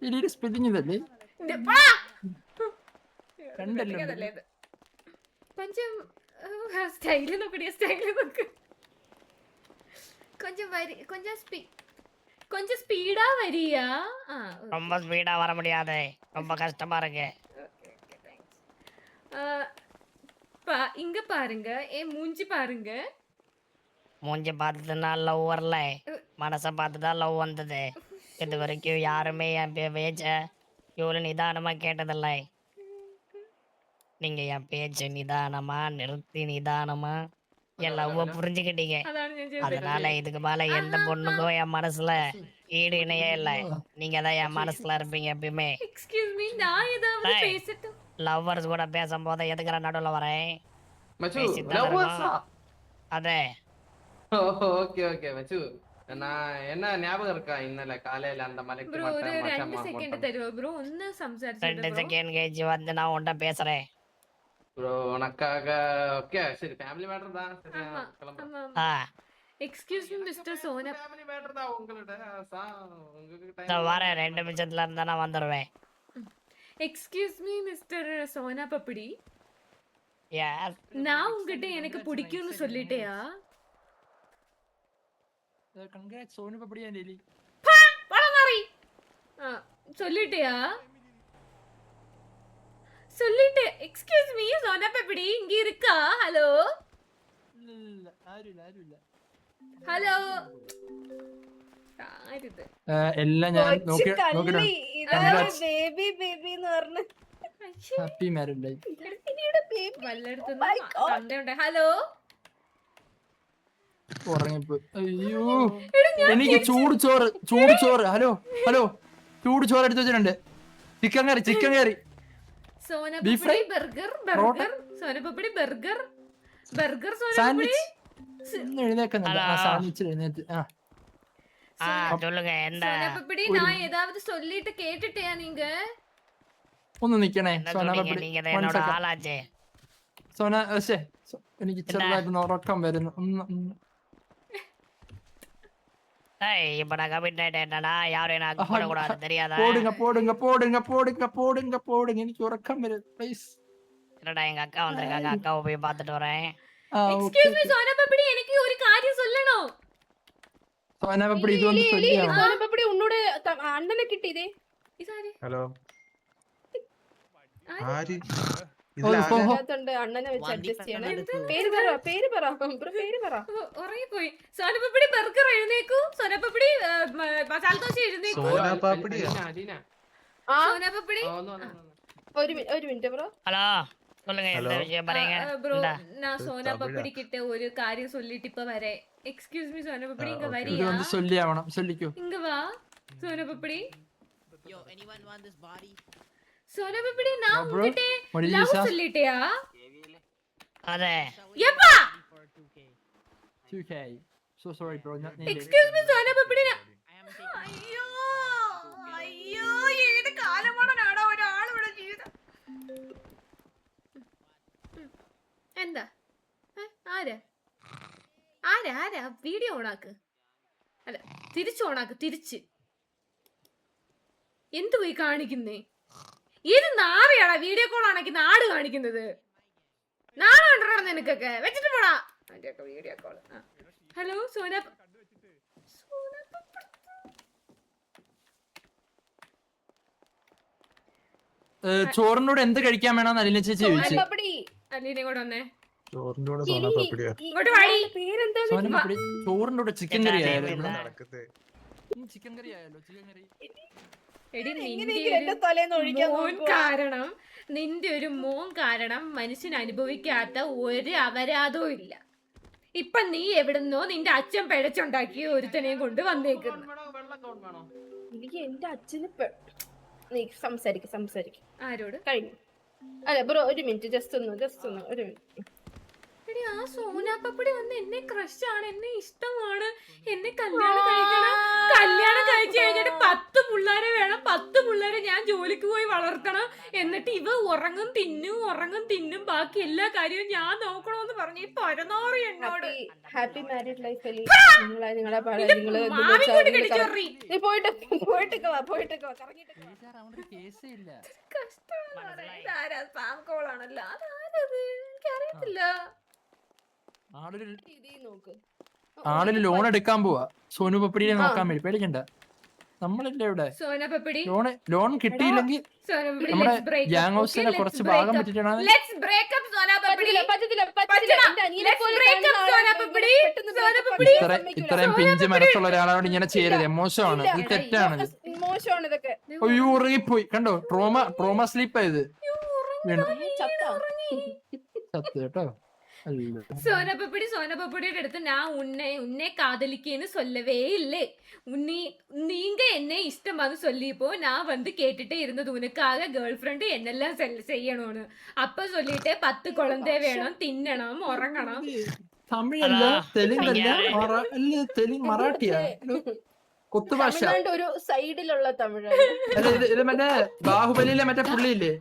ഇതിന്റെ സ്പെല്ലിംഗ് ഇതല്ലേ? രണ്ടല്ലേ கொஞ்சம் ஸ்டைல் നോക്കടിയ സ്റ്റൈൽ നോക്ക്. கொஞ்சம் ஸ்பீடா வரியா? ரொம்ப ஸ்பீடா வர முடியாது, ரொம்ப கஷ்டமா இருக்கு. இங்க பாருங்க, என் மூஞ்சி பாருங்க. மூஞ்சி பார்த்துட்டுனா லவ் வரல, மனசை பார்த்து தான் லவ் வந்தது. இது வரைக்கும் யாருமே என் பேச்ச இவ்வளவு நிதானமா கேட்டதில்லை. நீங்க என் பேச்ச நிதானமா நிறுத்தி நிதானமா என் லவ்வ புரிஞ்சுக்கிட்டீங்க. அதனால இதுக்கு மேல எந்த பொண்ணுக்கும் என் மனசுல ஈடு இணையே இல்லை. நீங்க தான் என் மனசுல இருப்பீங்க எப்பயுமே. லவ்வர்ஸ் கூட பேசும்போது எதுக்குற நடுவுல வரேன்? அதே ஓகே ஓகே மச்சு. நான் என்ன ஞாபகம் இருக்கா இன்னல காலையில அந்த மலைக்கு ப்ரோ ஒரு 2 செகண்ட் தருவா ப்ரோ, ஒன்னு சம்சாரிச்சு 2 செகண்ட் கழிச்சு வந்து நான் உன்கிட்ட பேசுறேன் ப்ரோ. உனக்காக ஓகே சரி, ஃபேமிலி மேட்டர் தான். சரி கிளம்புறேன். Excuse me mister Sona. Family matter தான் உங்கள்ட்ட. உங்களுக்கு நான் வரேன், 2 நிமிஷத்துல இருந்தா நான் வந்துடுவேன். Excuse me mister Sona Pappadi. Yes, நான் உங்ககிட்ட எனக்கு பிடிக்கும்னு சொல்லிட்டேயா? കൺഗ്രാറ്റ്സ് സോനു പപ്പടി ആൻഡ് എലി. பழமாரி சொல்லிட்டேயா? சொல்லிட்டே. எக்ஸ்கியூஸ் மீ சோனா பப்படி இங்க இருக்கா? ஹலோ ഇല്ല ആരുമില്ല. ഹലോ ആരിത്? എല്ലാം ഞാൻ നോക്കിയിട്ടുണ്ട്. ബേബി ബേബി എന്ന് പറഞ്ഞു. Happy married life. വല്ലയിടത്തുനിന്ന് തന്തയുണ്ട്. ഹലോ ഉറങ്ങിപ്പോ. അയ്യോ എനിക്ക് ചൂട് ചോറ്. ഹലോ ചൂട് ചോറ് എടുത്ത് വെച്ചിട്ടുണ്ട്. Chicken curry Sonapapadi burger Sonapapadi burger Sonapapadi sandwich. എഴുന്നേക്കുന്നില്ല സാൻഡ്വിച്ച് എഴുന്നേറ്റ്. சொல்லுங்க என்ன സോനപപ്പടി நான் ஏதாவது சொல்லிட்டு கேட்டுட்டேயா நீங்க? ഒന്ന് നിക്കണേ என்ன സോന சொன்னீங்க? പപ്പടി. நீங்க தான் என்னோட ஆளாச்சே. സോന എനിക്ക് ചെറുതായിട്ട് ഉറക്കം വരുന്നു. ஏய், இப்ப நான் கமிட் ஆயிட்டேன்டா. யாரும் என்ன அக் பண்ண கூடாது, தெரியாதா? പോടുங்க എനിക്ക് ഉറക്കം വരുന്നു പ്ലീസ്. என்னடா எங்க அக்கா வந்திருக்காங்க, அக்காவை போய் பார்த்துட்டு வரேன். எக்ஸ்கியூஸ் மீ സോനപപ്പടി, എനിക്ക് ഒരു കാര്യം சொல்லணும். സോന പപ്പടി ഇതൊന്ന് ചൊല്ലിയാണോ? സോനപപ്പടി ഉന്നോട് അണ്ണനെ കിട്ടിയതേ. ഇതാര്? ഹലോ ആര്? ഇതിനകത്തുണ്ട്, അണ്ണനെ വെച്ച് അഡ്ജസ്റ്റ് ചെയ്യണം. പേര് പറ ബ്രോ, പേര് പറ. ഉറങ്ങിപ്പോയി. സോനപപ്പടി ബർഗർ എഴുന്നേക്കൂ. സോനപപ്പടി മസാല ദോശ എഴുന്നേക്കൂ. സോനപപ്പടി ഒരു മിനിറ്റ് ബ്രോ. ஹலோ, சொல்லுங்க என்ன விஷயம் பாருங்க. ப்ரோ நான் சோனாபப்படி கிட்ட ஒரு காரியம் சொல்லிட்டு இப்ப வரேன். எக்ஸ்கியூஸ் மீ சோனாபப்படி இங்க வரியா? ഇതൊന്ന് ചൊല്ലിയാവണം. ചൊല്ലിക്കോ. இங்க வா சோனாபப்படி. Yo, anyone want this body? சோனாபப்படி நான் bro, உன்கிட்ட what did you love say? சொல்லிட்டேயா? அதே எப்பா? 2K. So sorry bro. Excuse me Sonapapadi. I am taking അയ്യോ ഏത് കാലമാണ് നാടാ ഒരാൾ ഇവിടെ ജീവിതം. എന്താ ആരാ വീഡിയോ ഓണാക്ക്. അല്ല തിരിച്ച് ഓണാക്ക്. തിരിച്ച് എന്ത് പോയി കാണിക്കുന്നേ? ഏത് നാറിയാടാ വീഡിയോ കോൾ ആണെങ്കിൽ നാട് കാണിക്കുന്നത്? നാളെ കണ്ടോ നിനക്കൊക്കെ? വെച്ചിട്ട് പോടാ വീഡിയോ കോൾ. ഹലോ സോന ചോറിനോട് എന്ത് കഴിക്കാൻ വേണമെന്ന് അലിന ചേച്ചി ചോദിച്ചു. സോനപപ്പടി അലീനെ കൂടെ വന്നേ. ഇങ്ങോട്ട് വാടി. പേരെന്താ? സോന പപ്പടി ചോറിന്റെ കൂടെ ചിക്കൻ കറി ആയാലോ? ചിക്കൻ കറി ആയാലോ? ചിക്കൻ കറി. എടി എങ്ങനെയെങ്കിലും എന്റെ തലേന്ന് ഒഴിക്കാൻ നിന്റെ ഒരു മോൻ കാരണം മനുഷ്യൻ അനുഭവിക്കാത്ത ഒരു അപരാധവും ഇല്ല. ഇപ്പൊ നീ എവിടുന്നോ നിന്റെ അച്ഛൻ പിഴച്ചുണ്ടാക്കിയ ഒരുത്തനെയും കൊണ്ട് വന്നേക്കുന്നു. എനിക്ക് എന്റെ അച്ഛന് നീ സംസാരിക്കും ആരോട്? കഴിഞ്ഞു. അല്ല ബ്രോ ഒരു മിനിറ്റ്, ജസ്റ്റ് ഒന്ന് ഒരു മിനിറ്റ്. എടി ആ സോനാപ്പപ്പടി വന്ന് എന്നെ ക്രഷാണ്, എന്നെ ഇഷ്ടമാണ്, എന്നെ കല്യാണം കഴിക്കണം, കല്യാണം കഴിച്ചു കഴിഞ്ഞിട്ട് 10 പിള്ളേരെ വേണം, 10 പിള്ളേരെ ഞാൻ ജോലിക്ക് പോയി വളർത്തണം, എന്നിട്ട് ഇവ ഉറങ്ങും തിന്നും ബാക്കി എല്ലാ കാര്യവും ഞാൻ നോക്കണമെന്ന് പറഞ്ഞു ഈ പരനാറി എന്നോട്. ഹാപ്പി മാരീഡ് ലൈഫ് എലി. മാവിക്കൂട്ടി കടിച്ചോറി. കേസേ ഇല്ല. ഇതാരാ? സ്പാം കോളാണല്ലോ. അതാരത്? എനിക്കറിയത്തില്ല. ആളിന് ലോൺ എടുക്കാൻ പോവാ സോനു പപ്പടിയെ നോക്കാൻ വേണ്ടി. പേടിക്കണ്ട, നമ്മളല്ലേ ഇവിടെ. സോനാപ്പപ്പടി ലോൺ കിട്ടിയില്ലെങ്കിൽ നമ്മുടെ ഗ്യാങ് ഹൗസിനെ കുറച്ച് ഭാഗം പറ്റിട്ടാണ്. ഇത്രയും പിഞ്ച് മനസ്സുള്ള ഒരാളോട് ഇങ്ങനെ ചെയ്യരുത്. മോശമാണ്, ഇത് തെറ്റാണ്. മോശമാണ് ഇതൊക്കെ. അയ്യോ ഉറങ്ങിപ്പോയി, കണ്ടോ? ട്രോമ സ്ലീപ്പ് ആയത് വീണു ചത്ത് കേട്ടോ. സോനപ്പപ്പടിയുടെ അടുത്ത് ഞാൻ ഉന്നെ കാതലിക്കേന്ന് சொல்லவே இல்லை, நீங்க என்னை இஷ்டமானு சொல்லிப்போ நான் வந்து கேட்டுட்டே இருந்தது உனக்காக கேர்ள் ஃப்ரெண்ட் என்னெல்லாம் செய்யணும்னு. அப்ப சொல்லிட்டு 10 குழந்தை வேணும், தின்னണം, ഉറങ്ങണം. തമിഴല്ല, തെലുങ്കല്ല, മറാഠിയാ, കൊത്തുഭാഷ. ഒരു സൈഡിലുള്ള തമിഴ്. ഇത് മറ്റേ ബാഹുബലിയിലെ മറ്റേ പുള്ളിയില്ലേ?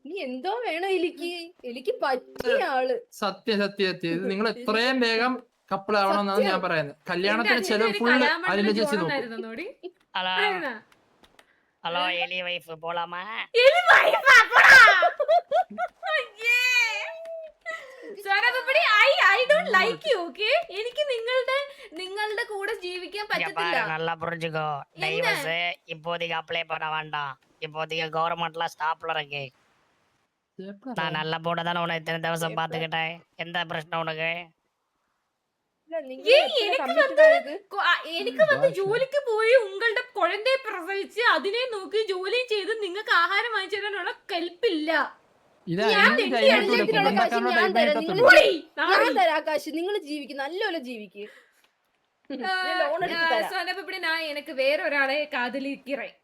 നീ എന്തോ വേണോ എനിക്ക് പറ്റിയ ആള്. സത്യം ഇത് നിങ്ങൾ എത്രയും വേഗം കപ്പിൾ ആവണമെന്നാണ് ഞാൻ പറയുന്നത്. കല്യാണത്തിന് ചെലവ് ഫുള്ള് അതിന്റെ ചേച്ചി നോക്കും. ஹலோ ஹலோ எலி வைஃப் போலாமா? എനിക്ക് നിങ്ങളുടെ കൂടെ ജീവിക്കാൻ പറ്റത്തില്ല. நல்லா புரிஞ்சுக்கோ, டைவர்ஸ் இப்போதைக்கு அப்ளை பண்ண வேண்டாம். இப்போதைக்கு கவர்மெண்ட்ல ஸ்டாப்ல இருக்கு. நான் நல்ல போட தானே உன்னை இத்தனை ദിവസം பாத்துக்கிட்டேன். எந்த பிரச்சனை உனக்கு? എനിക്ക് വന്ന് ജോലിക്ക് പോയി ഉങ്ങളുടെ കുഴന്തയെ പ്രസവിച്ച് അതിനെ നോക്കി ജോലി ചെയ്ത് നിങ്ങൾക്ക് ആഹാരം വാങ്ങിച്ചു തരാനുള്ള കെൽപ്പില്ല. ആകാശ് നിങ്ങൾ ജീവിക്കും, നല്ലപോലെ ജീവിക്കും. സോനപ്പപ്പടി நான் எனக்கு வேற ஒராளை காதலிக்கிறேன்.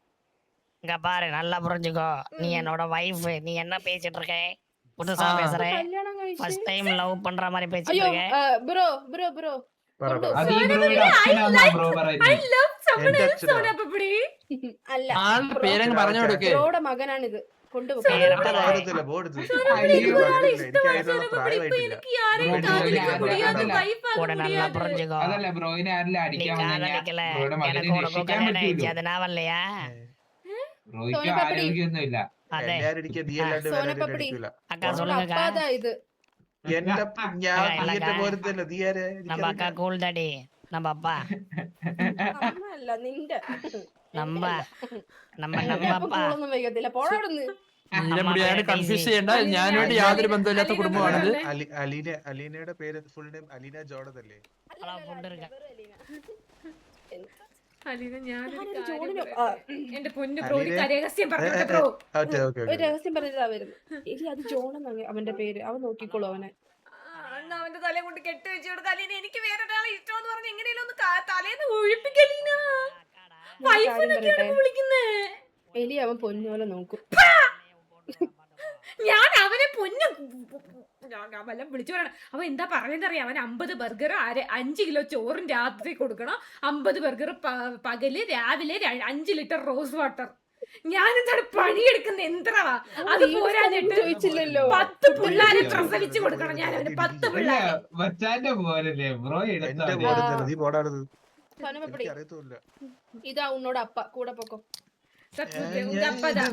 இங்க பாரு, நல்லா புரிஞ்சுக்கோ, நீ என்னோட வைஃப். நீ என்ன பேசிட்டு இருக்க? புதுசா பேசுற? ஃபர்ஸ்ட் டைம் லவ் பண்ற மாதிரி பேசிட்டு இருக்க. ബ്രോ അല്ല, ആളുടെ പേരങ്ങ് പറഞ്ഞു കൊടുക്കേ. ബ്രോയുടെ മകനാണിത്. நல்லா புரிஞ்சுக்கோ, நீ காதலிக்கல, எனக்கு உனக்கும் கல்யாணம் ஆயிடுச்சு, அதனால இல்லையா? അതെ அக்கா சொல்லுங்கக்கா. ഇത് நம்ம அக்கா கூல் டாடி, நம்ம அப்பா, അല്ല നിന്റെ நம்ம அப்பா. ഒന്നും വയ്ക്കത്തില്ല. പോടാടുന്ന് നീലമുടിയായിട്ട് കൺഫ്യൂസ് ചെയ്യണ്ട. ഞാനുമായിട്ട് യാതൊരു ബന്ധമില്ലാത്ത കുടുംബമാണിത്. അലീനയുടെ പേര് ഫുൾ നെയിം അലീന ജോർഡൻ അല്ലേ? എന്റെ പൊന്നു ബ്രോ, ഒരു രഹസ്യം പറഞ്ഞോട്ടെ ബ്രോ. ഒരു രഹസ്യം പറഞ്ഞതാ വരുന്നത്. ഇനി അത് ജോണെന്നാണ് അവന്റെ പേര്. അവൻ നോക്കിക്കോളൂ അവനെ. അവന്റെ തലയെ കൊണ്ട് കെട്ടി വെച്ചു കൊടുക്ക. അലീന എനിക്ക് വേറൊരാളെ ഇഷ്ടമെന്ന് പറഞ്ഞ് എങ്ങനെയാലും ഒന്ന് തലേന്ന് ഒഴിപ്പിക്കലീന. വിളിക്കുന്നേ എലി അവൻ പൊന്നുപോലെ നോക്കും. ഞാൻ അവനെ പൊന്നു വല്ലതും വിളിച്ചു പറയണം. അവൻ എന്താ പറയുന്നറിയാം? അവൻ 50 ബർഗർ 5 കിലോ ചോറും രാത്രി കൊടുക്കണം, 50 ബർഗർ പകല്, രാവിലെ 5 ലിറ്റർ റോസ് വാട്ടർ. ഞാനെന്താണ് പണിയെടുക്കുന്ന യന്ത്രവാ? അത് പോരാഞ്ഞിട്ട് ചോദിച്ചില്ലല്ലോ 10 പിള്ളേരെ പ്രസവിച്ചു കൊടുക്കണം ഞാൻ അവന് 10 പിള്ളേരെ. മച്ചാന്റെ പോരല്ലേ ബ്രോ എന്റെ പോലെ തന്നെ നീ പോടാണത് സോനപ്പപ്പടി എനിക്ക് അറിയത്തില്ല ഇതാ ഉന്നോട് അപ്പ കൂടെ പൊക്കോ. സത്യത്തിൽ ഉങ്ക അപ്പതാ.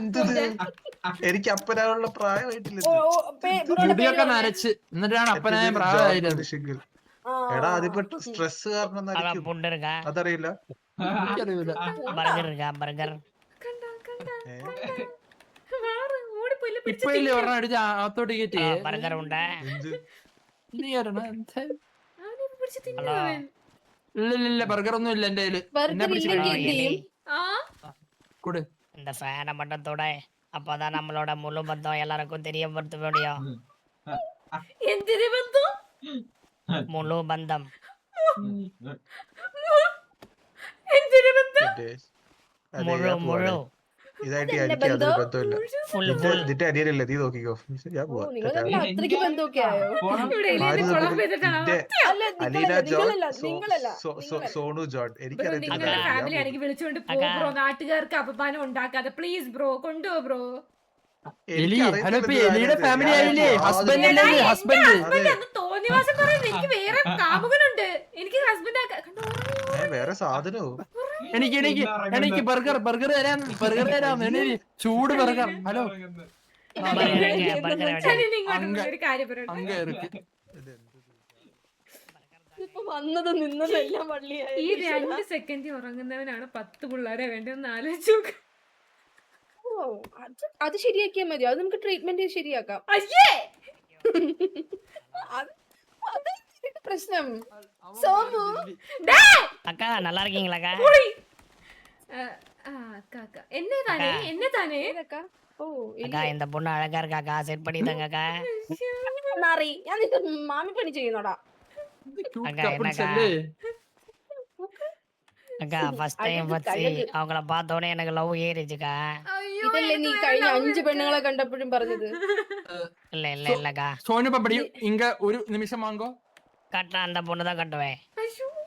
എനിക്ക് അപ്പനാനുള്ള പ്രായമായിട്ടില്ല ഓ, ഓ, ബ്രോയുടെ മുടിയൊക്കെ പേര് നരച്ച് എന്നിട്ടാണ് അപ്പനായ പ്രായമായിരുന്നു. ആ. എടാ അതിപ്പോ സ്ട്രെസ് കാരണം അതാ നരയ്ക്കും. ഫുഡ് എടുക്കാ അതറിയില്ല എനിക്കറിയില്ല. ബർഗർ എടുക്കാ ബർഗർ. കണ്ടാ കണ്ടാ ഏ? മാറ് ഓടിപ്പോയില്ല ഇപ്പൊ പിടിച്ച് ഇല്ലേ തിന്നു. ഒരെണ്ണം അടിച്ച് അകത്തോട്ട് കയറ്റി ബർഗർ ഉണ്ട്. എന്ത് നീ ഒരെണ്ണം അവനെ പിടിച്ച് തിന്നു ഹലോ. അവൻ. ഇല്ല ബർഗർ ഒന്നും ഇല്ല എന്റെ കയ്യില്. ബർഗർ എന്നെ പിടിച്ച് ഇല്ലെങ്കിൽ ഹലോ, എന്ത് എലി. ചെയ്യും? ആ കൊടു. இந்த ஃபேனை மட்டும் தொட. அப்பதான் நம்மளோட முழு பந்தம் எல்லாருக்கும் தெரியப்படுத்த முடியும். എന്തിനു ബന്ധു? முழு பந்தம். എന്തിനു ബന്ധു? അതെ, முழு ഞാൻ പോവാണ്. முழு ഇതായിട്ട് അതെന്നെ എനിക്ക് യാതൊരു ബന്ധം? ബന്ധമില്ല. ഫുൾ നിന്റെ ഫുൾ. നിന്റെ അനിയനല്ലേ നീ നോക്കിക്കോ. ഞാൻ ഓ, പോവാ. നിങ്ങൾ തമ്മിൽ അത്രയ്ക്ക് ബന്ധമൊക്കെ ആയോ? ഇവിടെ എലിയെ ആര് കുളം തമ്മിൽ? ചെയ്തിട്ടാണ് നിന്റെ അല്ല അലീന നിങ്ങളല്ല ജോൺ നിങ്ങളല്ല സോണു ജോൺ ബ്രോ എനിക്കറിയത്തില്ല. നിങ്ങളുടെ അതാ. ഫാമിലി ആണെങ്കിൽ വിളിച്ചുകൊണ്ട് പോ അതാ. ബ്രോ. നാട്ടുകാർക്ക് അപമാനം ഉണ്ടാക്കാതെ പ്ലീസ് ബ്രോ. കൊണ്ടുപോ ബ്രോ. എലി എനിക്കറിയത്തില്ല ഹലോ ഇപ്പൊ ഇത് എലിയുടെ ആരാ ഫാമിലി ഇത്? ആയില്ലേ? ഞാൻ ഹസ്ബൻഡ് എടാ, അല്ലേ? എന്റെ ഹസ്ബൻഡ്. ഹസ്ബൻഡ് അന്ന് തോന്നിവാസം പറയുന്നത്. എനിക്ക് വേറെ കാമുകനുണ്ട്. എനിക്ക് ഹസ്ബൻഡ് വേറെ സാധനവും എനിക്ക് ബർഗർ തരാം എണീ. ചൂട് ബർഗർ. ഹലോ ബർഗർ എവിടെ? ബർഗർ എവിടെ? ഇങ്ങോട്ട് ഒരു കാര്യം പറയട്ടെ. അങ്ങ ഇருக்கு. ഇപ്പൊ വന്നത് നിന്നതെല്ലാം പള്ളിയായി. ഈ 2 സെക്കൻഡ് ഉറങ്ങുന്നവനാണ് 10 പിള്ളേരെ വേണ്ടി ഒന്ന് ആലോചിച്ചു നോക്ക്. ഓ, അത് ശരിയാക്കിയാൽ മതി. അത് നമുക്ക് ട്രീറ്റ്മെന്റ് ശരിയാക്കാം. അയ്യേ അത് അതാണ് ഇതിന്റെ പ്രശ്നം. സോമു அக்கா நல்லா இருக்கீங்களாக்கா? പോയി. കാക്ക എന്നെ താനേ ഏതൊക്കെ? ഓ அக்கா இந்த பொண்ணு அழகா இருக்காக்கா. செட் பண்ணி தாங்கக்கா. നാറി, ഞാൻ നിന്റെ മാമി പണി ചെയ്യുന്നോടാ. Cute അക്കാ, couples എന്നക്കാ? അല്ലേ? அக்கா ஃபர்ஸ்ட் டைம் அழகு, வச்சு அழகு. அவங்கள பார்த்த உடனே எனக்கு லவ் ஏறிச்சுக்கா. ഇതല്ലേ നീ കഴിഞ്ഞ 5 പെണ്ണുങ്ങളെ കണ്ടപ്പോഴും പറഞ്ഞത്? இல்ல இல்ல இல்லக்கா. സോനു പപ്പടി ഇങ്ക ഒരു നിമിഷം വാങ്ങോ. கட்டினா அந்த பொண்ணு தான் கட்டுவேன்.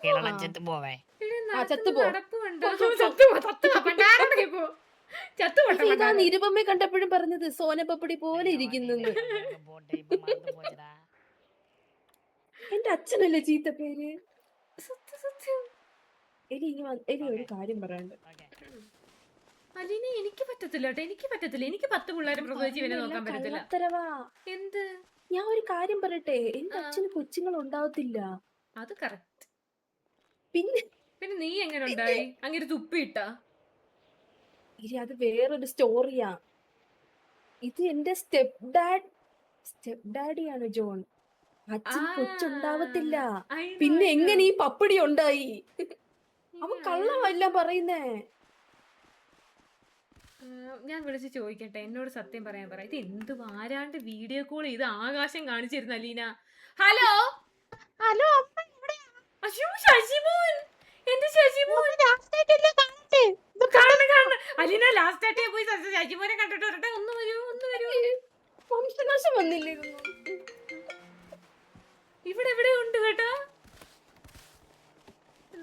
இல்லைன்னா செத்து போவேன். ചത്തുപോ. ചത്തുപോട്ടെ ഇതാ നിരുപമയെ കണ്ടപ്പോഴും പറഞ്ഞത് സോനപ്പപ്പടി പോലെ ഇരിക്കുന്നെന്ന്. போட்டு இப்ப மறந்து போச்சுடா. എന്റെ അച്ഛനല്ലേ ചീത്ത പേര്? സത്യം. എലി ഒരു കാര്യം പറയാണ്ട്. അലീന എനിക്ക് പറ്റത്തില്ല കേട്ടോ. എനിക്ക് 10 പിള്ളേരെ പ്രസവിച്ച് ഇവനെ നോക്കാൻ പറ്റത്തില്ല. കള്ളത്തരവാ. എന്ത്? ഞാൻ ഒരു കാര്യം പറയട്ടെ, എന്റെ ആ. അച്ഛന് കൊച്ചുങ്ങൾ ഉണ്ടാവത്തില്ല. അത് കറക്റ്റ്. പിന്നെ പിന്നെ നീ എങ്ങനെ ഉണ്ടായി? അങ്ങനെ തുപ്പിയിട്ട? അത് വേറൊരു സ്റ്റോറിയാ. ഇത് എന്റെ സ്റ്റെപ്പ് ഡാഡിയാണ് ജോൺ. അച്ഛന് കൊച്ചുണ്ടാവത്തില്ല. പിന്നെ എങ്ങനെ ഈ പപ്പടി ഉണ്ടായി? അവൻ കള്ളമല്ല പറയുന്നേ. ഞാൻ വിളിച്ച് ചോദിക്കട്ടെ, എന്നോട് സത്യം പറയാൻ പറ. ഇത് എന്ത് വാരാണ്ട് വീഡിയോ കോൾ ചെയ്ത് ആകാശം കാണിച്ചിരുന്നു അലീന. ഹലോ ഹലോ അയ്യോ ശശിമോൻ. എന്ത് ശശിമോൻ? കാണുന്നു. അലീന ലാസ്റ്റ് ആയിട്ടേ പോയി ശശിമോനെ കണ്ടിട്ട് വരട്ടെ. ഒന്ന് വരൂ. വംശനാശം വന്നില്ലായിരുന്നു. ഇവിടെ എവിടെ ഉണ്ട് കേട്ടോ.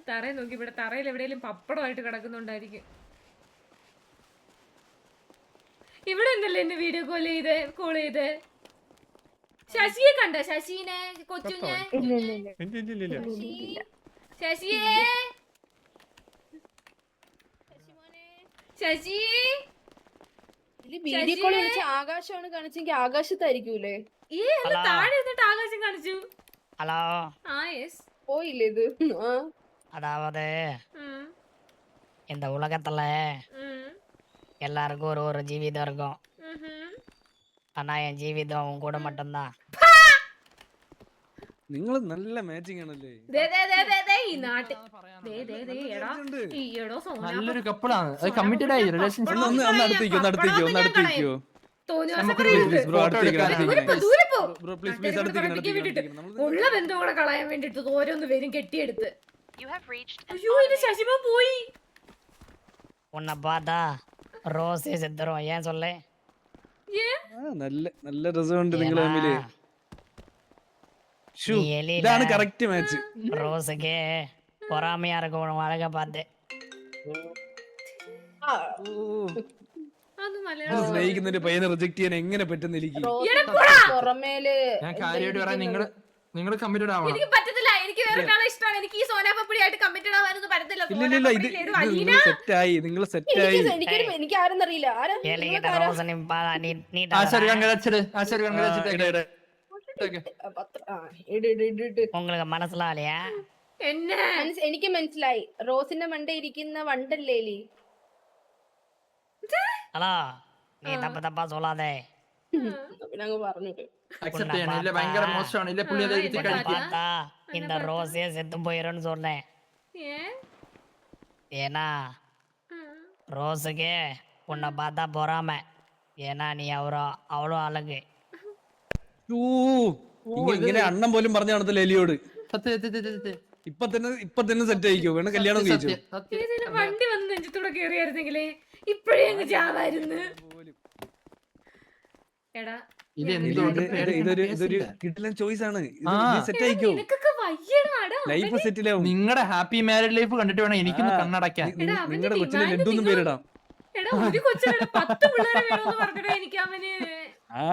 തറയിൽ നോക്കി. ഇവിടെ തറയിൽ എവിടെയെങ്കിലും പപ്പടമായിട്ട് കിടക്കുന്നുണ്ടായിരിക്കും. ഇവിടെ ഉണ്ടല്ലോ എന്നെ വീഡിയോ കോൾ ചെയ്ത്. ശശിയെ കണ്ട? ശശീനെ, കൊച്ചുനെ. ശശിയേ, ശശി. വീഡിയോ കോൾ വിളിച്ച ആകാശമാണ് കാണിച്ചെങ്കിൽ ആകാശത്തായിരിക്കൂലേ? അല്ല താഴെ ഇരുന്നിട്ട് ആകാശം കാണിച്ചു. ஹலோ. യെസ്. പോയില്ലേ ഇത്? அதாவது இந்த உலகத்துல எல்லாருக்கும் ஒரு ஜீவிதம் இருக்கும். ஆனா என் ஜீவிதம் உன் கூட மட்டும்தான். നിങ്ങൾ നല്ല മാച്ചിങ് ആണല്ലേ. ഈ നാട്ടിൽ ഈയടോ നല്ലൊരു കപ്പിളാണ്. അത് കമ്മിറ്റഡ് ആയി റിലേഷൻഷിപ്പ്. ഒന്ന് അടുത്തേക്കോ. ഉള്ള ബന്ധം കൂടെ കളയാൻ വേണ്ടിട്ട് ഓരോന്ന് പേരും കെട്ടിയെടുത്ത്. അയ്യോ ഇത് ശശിമോൻ പോയി. உன்னை பார்த்தா ரோஸே செத்துரும். ஏன் சொல்ல? നല്ല നല്ല രസമുണ്ട് നിങ്ങൾ തമ്മില്. நீ எலியில ഇതാണ് കറക്റ്റ് മാച്ച്. ரோஸுக்கே பொறாமையா இருக்கும் உன் அழகை பார்த்து. അതൊന്നും ഇത് മലയാളം സ്നേഹിക്കുന്ന ഒരു പയ്യനെ റിജക്ട് ചെയ്യാൻ എങ്ങനെ പറ്റുന്ന എനിക്ക് പുറമേല് ഞാൻ കാര്യമായിട്ട് പറയാം, നിങ്ങൾ കമ്മിറ്റഡ് ആവണം. എനിക്ക് പറ്റത്തില്ല. എനിക്ക് വേറെ ഒരാളെ ഇഷ്ടമാണ്. എനിക്ക് ഈ സോനാപ്പപ്പടിയായിട്ട് കമ്മിറ്റഡ് ആവാനൊന്നും പറ്റത്തില്ല. ഇല്ല ഇത് നിങ്ങൾ സെറ്റായി നിങ്ങൾ സെറ്റായി എനിക്ക് ആരെന്നറിയില്ല ആരാ எலிகிட்ட ரோசனை நீட்டா ആശാരി കങ്കരാച്ചിട്, ആശാരി കങ്കരാച്ചിട്ട്. உங்களுக்கு மனசுல இல்லையா? എന്നെ എനിക്ക് മനസ്സിലായി. റോസിന്റെ മണ്ട ഇരിക്കുന്ന വണ്ടല്ലേ എലി? ஹலோ நீ தப்பா சொல்லாதே. പിന്നെ അങ്ങ് പറഞ്ഞിട്ട് അക്സെപ്റ്റ് ചെയ്യണം. ഇല്ല ഭയങ്കര മോശമാണ്. ഇല്ല പുള്ളി അത് ഇരുത്തി உன்னை കഴിക്കും. பார்த்தா இந்த ரோஸே செத்து போயிரும்னு சொன்னேன். ഏ? ஏன்னா ரோஸுக்கு உன்னை பார்த்தா பொறாம. ஏன்னா நீ அவ்வளோ அழகு. ഇങ്ങനെ അണ്ണൻ പോലും പറഞ്ഞു കാണത്തില്ല എലിയോട്. സത്യം സത്യം സത്യം ഇപ്പൊ തന്നെ സെറ്റ് ആയിക്കോ, വേണം കല്യാണം കഴിച്ചു. ഏതേലും വണ്ടി വന്ന് നെഞ്ചത്തൂടെ കേറിയായിരുന്നെങ്കിലേ ഇപ്പഴേ അങ്ങ് ചാവായിരുന്നു. എടാ ഇത് എന്തുകൊണ്ട് ഇതൊരു കിട്ടില്ല ചോയ്സ് ആണ്. സെറ്റ് ആയിക്കോ, നിനക്കൊക്കെ വയ്യടാടാ. ലൈഫ് സെറ്റിൽ ആവും. നിങ്ങളുടെ ഹാപ്പി മാരീഡ് ലൈഫ് കണ്ടിട്ട് വേണം എനിക്കൊന്ന് കണ്ണടയ്ക്കാൻ. നിങ്ങളുടെ കൊച്ചിന് ലഡ്ഡുന്നും പേരിടാം. എടാ ഒരു കൊച്ചിനെ 10 പിള്ളേരെ വേണമെന്ന് പറഞ്ഞിട്ട് എനിക്ക് അവന് ആ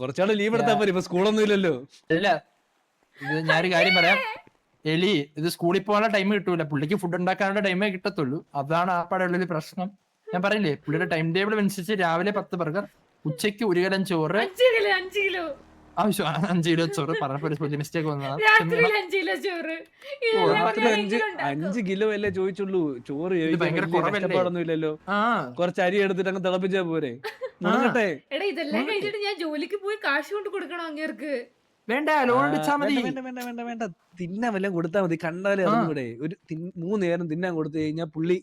കുറച്ചാള് ലീവ് എടുത്താ പോരെ, ഇപ്പൊ സ്കൂളൊന്നും ഇല്ലല്ലോ. ഇല്ല, ഇത് ഞാനൊരു കാര്യം പറയാം. എലി ഇത് സ്കൂളിൽ പോകാനുള്ള ടൈം കിട്ടൂല, പുള്ളിക്ക് ഫുഡ് ഉണ്ടാക്കാനുള്ള ടൈമേ കിട്ടത്തുള്ളൂ. അതാണ് ആ പടയുള്ളൊരു പ്രശ്നം. ഞാൻ പറയില്ലേ, പുള്ളിയുടെ ടൈം ടേബിൾ അനുസരിച്ച് രാവിലെ 10 ബർഗർ, ഉച്ചയ്ക്ക് 1 കലം ചോറ്, 5 കിലോ ആവശ്യം 5 കിലോ ചോറ്. പറഞ്ഞപ്പോൾ മിസ്റ്റേക്ക് വന്നതാണ്. രാത്രിയിൽ 5 കിലോ ചോറ്. രാത്രി 5 കിലോ അല്ലേ ചോദിച്ചുള്ളൂ. ചോറ് ഭയങ്കര കുറവല്ലേ? കഷ്ടപ്പാടൊന്നും ഇല്ലല്ലോ. ആ കുറച്ച് അരി എടുത്തിട്ട് അങ്ങ് തിളപ്പിച്ചാ പോരെ. മുടങ്ങട്ടെ. എടാ ഇതെല്ലാം കഴിഞ്ഞിട്ട് ഞാൻ ജോലിക്ക് പോയി കാശ് കൊണ്ട് കൊടുക്കണം അങ്ങേർക്ക്. വേണ്ട, ലോൺ അടിച്ചാ മതി. വേണ്ട തിന്നാൻ വല്ലതും കൊടുത്താൽ മതി. കണ്ടാലേ അതുകൂടെ ഒരു 3 നേരം തിന്നാൻ കൊടുത്തു കഴിഞ്ഞാൽ പുള്ളി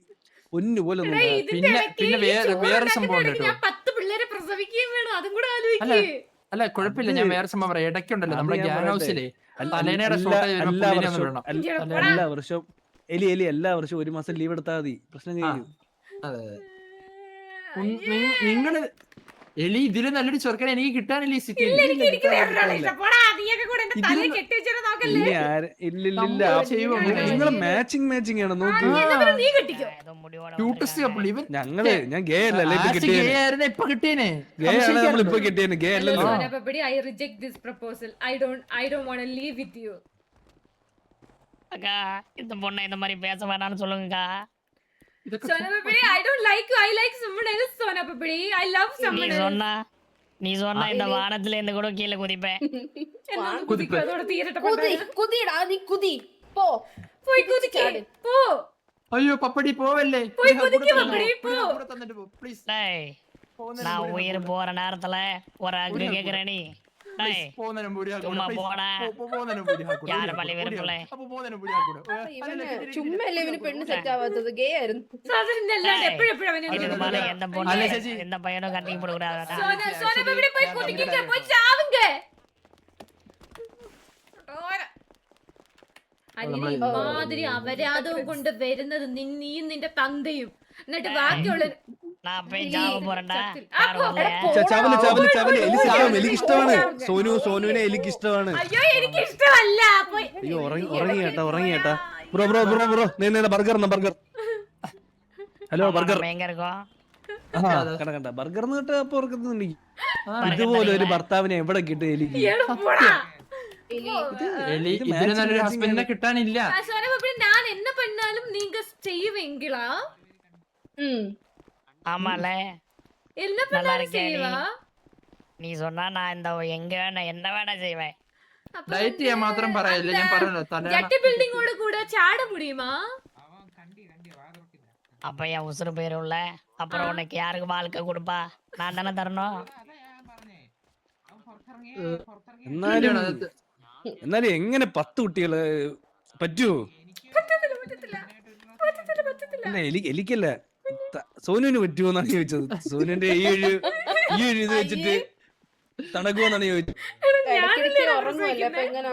ഒന്നുപോലെ എടാ, ഇതിന്റെ പിന്നെ ഇടയ്ക്ക് പിന്നെ ഈ ചോറ് വേറെ സംഭവം ഉണ്ട് ഉണ്ടാക്കുന്നതിനിടയ്ക്ക് കേട്ടോ. ഞാൻ 10 പിള്ളേരെ പ്രസവിക്കുകയും വേണം. അതും കൂടെ ആലോചിക്കേ. അല്ല കുഴപ്പമില്ല, ഞാൻ വേറെ സംഭവം പറയാം. ഇടയ്ക്കുണ്ടല്ലോ നമ്മുടെ അത് ഞാൻ ഗ്യാങ് പറയട്ടെ. ഹൗസിലെ തലേനയുടെ ഷോർട്ടേജ് എല്ലാ വിടണം. വർഷവും എലി എല്ലാ വർഷവും 1 മാസം ലീവ് എടുത്താൽ മതി, പ്രശ്നം കഴിയും. നിങ്ങള് എലി ഇതില് നല്ലൊരു ചെറുക്കനെ എനിക്ക് കിട്ടാനില്ല ഈ സിറ്റിയിൽ. എനിക്ക് വേറൊരാളെ ഇഷ്ടം. പോടാ, നീയൊക്കെ കൂടെ എന്റെ തലയിൽ കെട്ടി വെച്ചിട്ട് നോക്കല്ലേ. ഇല്ലില്ല, ചെയ്യുമോ അങ്ങനെ? നിങ്ങള് മാച്ചിങ് ആണ് നോക്കി. നീ കെട്ടിക്കോ. ஏதோ முடிவோட ക്യൂട്ടസ്റ്റ് കപ്പിൾ ഇവൻ ഞാൻ ഗേ അല്ലല്ലേ ഇപ്പൊ കിട്ടിയത്. ആയിരുന്നു ഇപ്പൊ കിട്ടിയേനെ. ഗേ ആണ് നമ്മളിപ്പോ കിട്ടിയത്, ഗേ അല്ലല്ലോ. സോനാപ്പപ്പടി, I reject this proposal. I don't want to live with you. அக்கா இந்த பொண்ணை இந்த மாதிரி பேச வேணாம்னு சொல்லுங்கக்கா. സോനാപ്പപ്പടി, I don't like you. I like someone else. സോനാപ്പപ്പടി, I love someone else. நீ சொன்னா இந்த வானத்துல இருந்து கூட கீழே குதிப்பேன். എന്നൊന്ന് കുതിക്കോ, അതോടെ തീരട്ടെ. കുതിടാ, നീ കുതി പോ. പോയി കുതിക്കേ, പോ. അയ്യോ പപ്പടി പോവല്ലേ. പോയി കുതിക്ക് പപ്പടി, പോ. പ്ലീസ് டேய் நான் உயிர் போற நேரத்துல ஒரு அக்ரி கேக்குறேன் நீ. டேய் சும்மா போடா. யார பள்ளி வெறுப்புള്ളേ. ഇവന് ചുമ്മല്ലേ ഇവന് പെണ്ണ് സെറ്റ് ആവാത്തത്? ഗേ ആയിരുന്നു. സാധാരണ അല്ലാണ്ട് എപ്പോഴും അവനെ இதுக்கு மேல எந்த பொண்ணு எந்த பையனும் கட்டி போட கூடாதுடா. സോനാപ്പപ്പടി പോയി കുതിക്കേ, പോയി ചാവുങ്ക. മാതിരി അപരാധവും കൊണ്ട് വരുന്നത് നീയും നിന്റെ തന്തയും. എന്നിട്ട് ബാക്കിയുള്ള நான் போய் ஜாவ போறேன்டா. ചാവല് എലി സെറ്റാവും. എനിക്ക് ഇഷ്ടമാണ് സോനുവിനെ, എനിക്ക് ഇഷ്ടമാണ്. അയ്യോ എനിക്ക് ഇഷ്ടമല്ല. അയ്യോ ഉറങ്ങി കേട്ടാ. ബ്രോ ബർഗർ ഹലോ ബർഗർ எங்க இருக்கோம்? കണ്ട ബർഗർ കേട്ടാ അപ്പൊ ഉറക്കുന്നുണ്ട്. ഇതുപോലെ ഒരു ഭർത്താവിനെ എവിടെ കിട്ടും എലിക്ക്? എലി ഇതിന് നല്ലൊരു ഹസ്ബൻഡിനെ കിട്ടാനില്ല. ഞാൻ എന്നെ പെണ്ണാലും നീങ്ക ചെയ്യുവെങ്കിലാ ஆமால என்ன நல்லா பண்ணாலும் இருக்கே நீ. செய்வா. நீ சொன்னா நான் இந்த எங்க வேணா என்ன வேணா செய்வேன். அப்ப ഡയറ്റ് ചെയ്യാൻ മാത്രം പറയല്ല, ഞാൻ പറഞ്ഞല്ലോ തല ஜட்டி பில்டிங்கோட கூட சாட முடியுமா? அப்ப என் உசுறு போயிரும்ல. அப்புறம் உனக்கு யாருக்கு வாழ்க்கை கொடுப்பா? நான் தானே தரணும். എന്നാലും എങ്ങനെ 10 കുട്ടികള് പറ്റുമോ? എലിക്കല്ല, സോനുവിന് പറ്റുമോന്നാണ് ചോദിച്ചത്. സോനുവിന്റെ ഈ ഒരു ഇത് വെച്ചിട്ട് തണക്കുമെന്നാണ് ചോദിച്ചത്. ഇടയ്ക്കിടയ്ക്ക് ഉറങ്ങുമല്ലേ, അപ്പൊ എങ്ങനാ?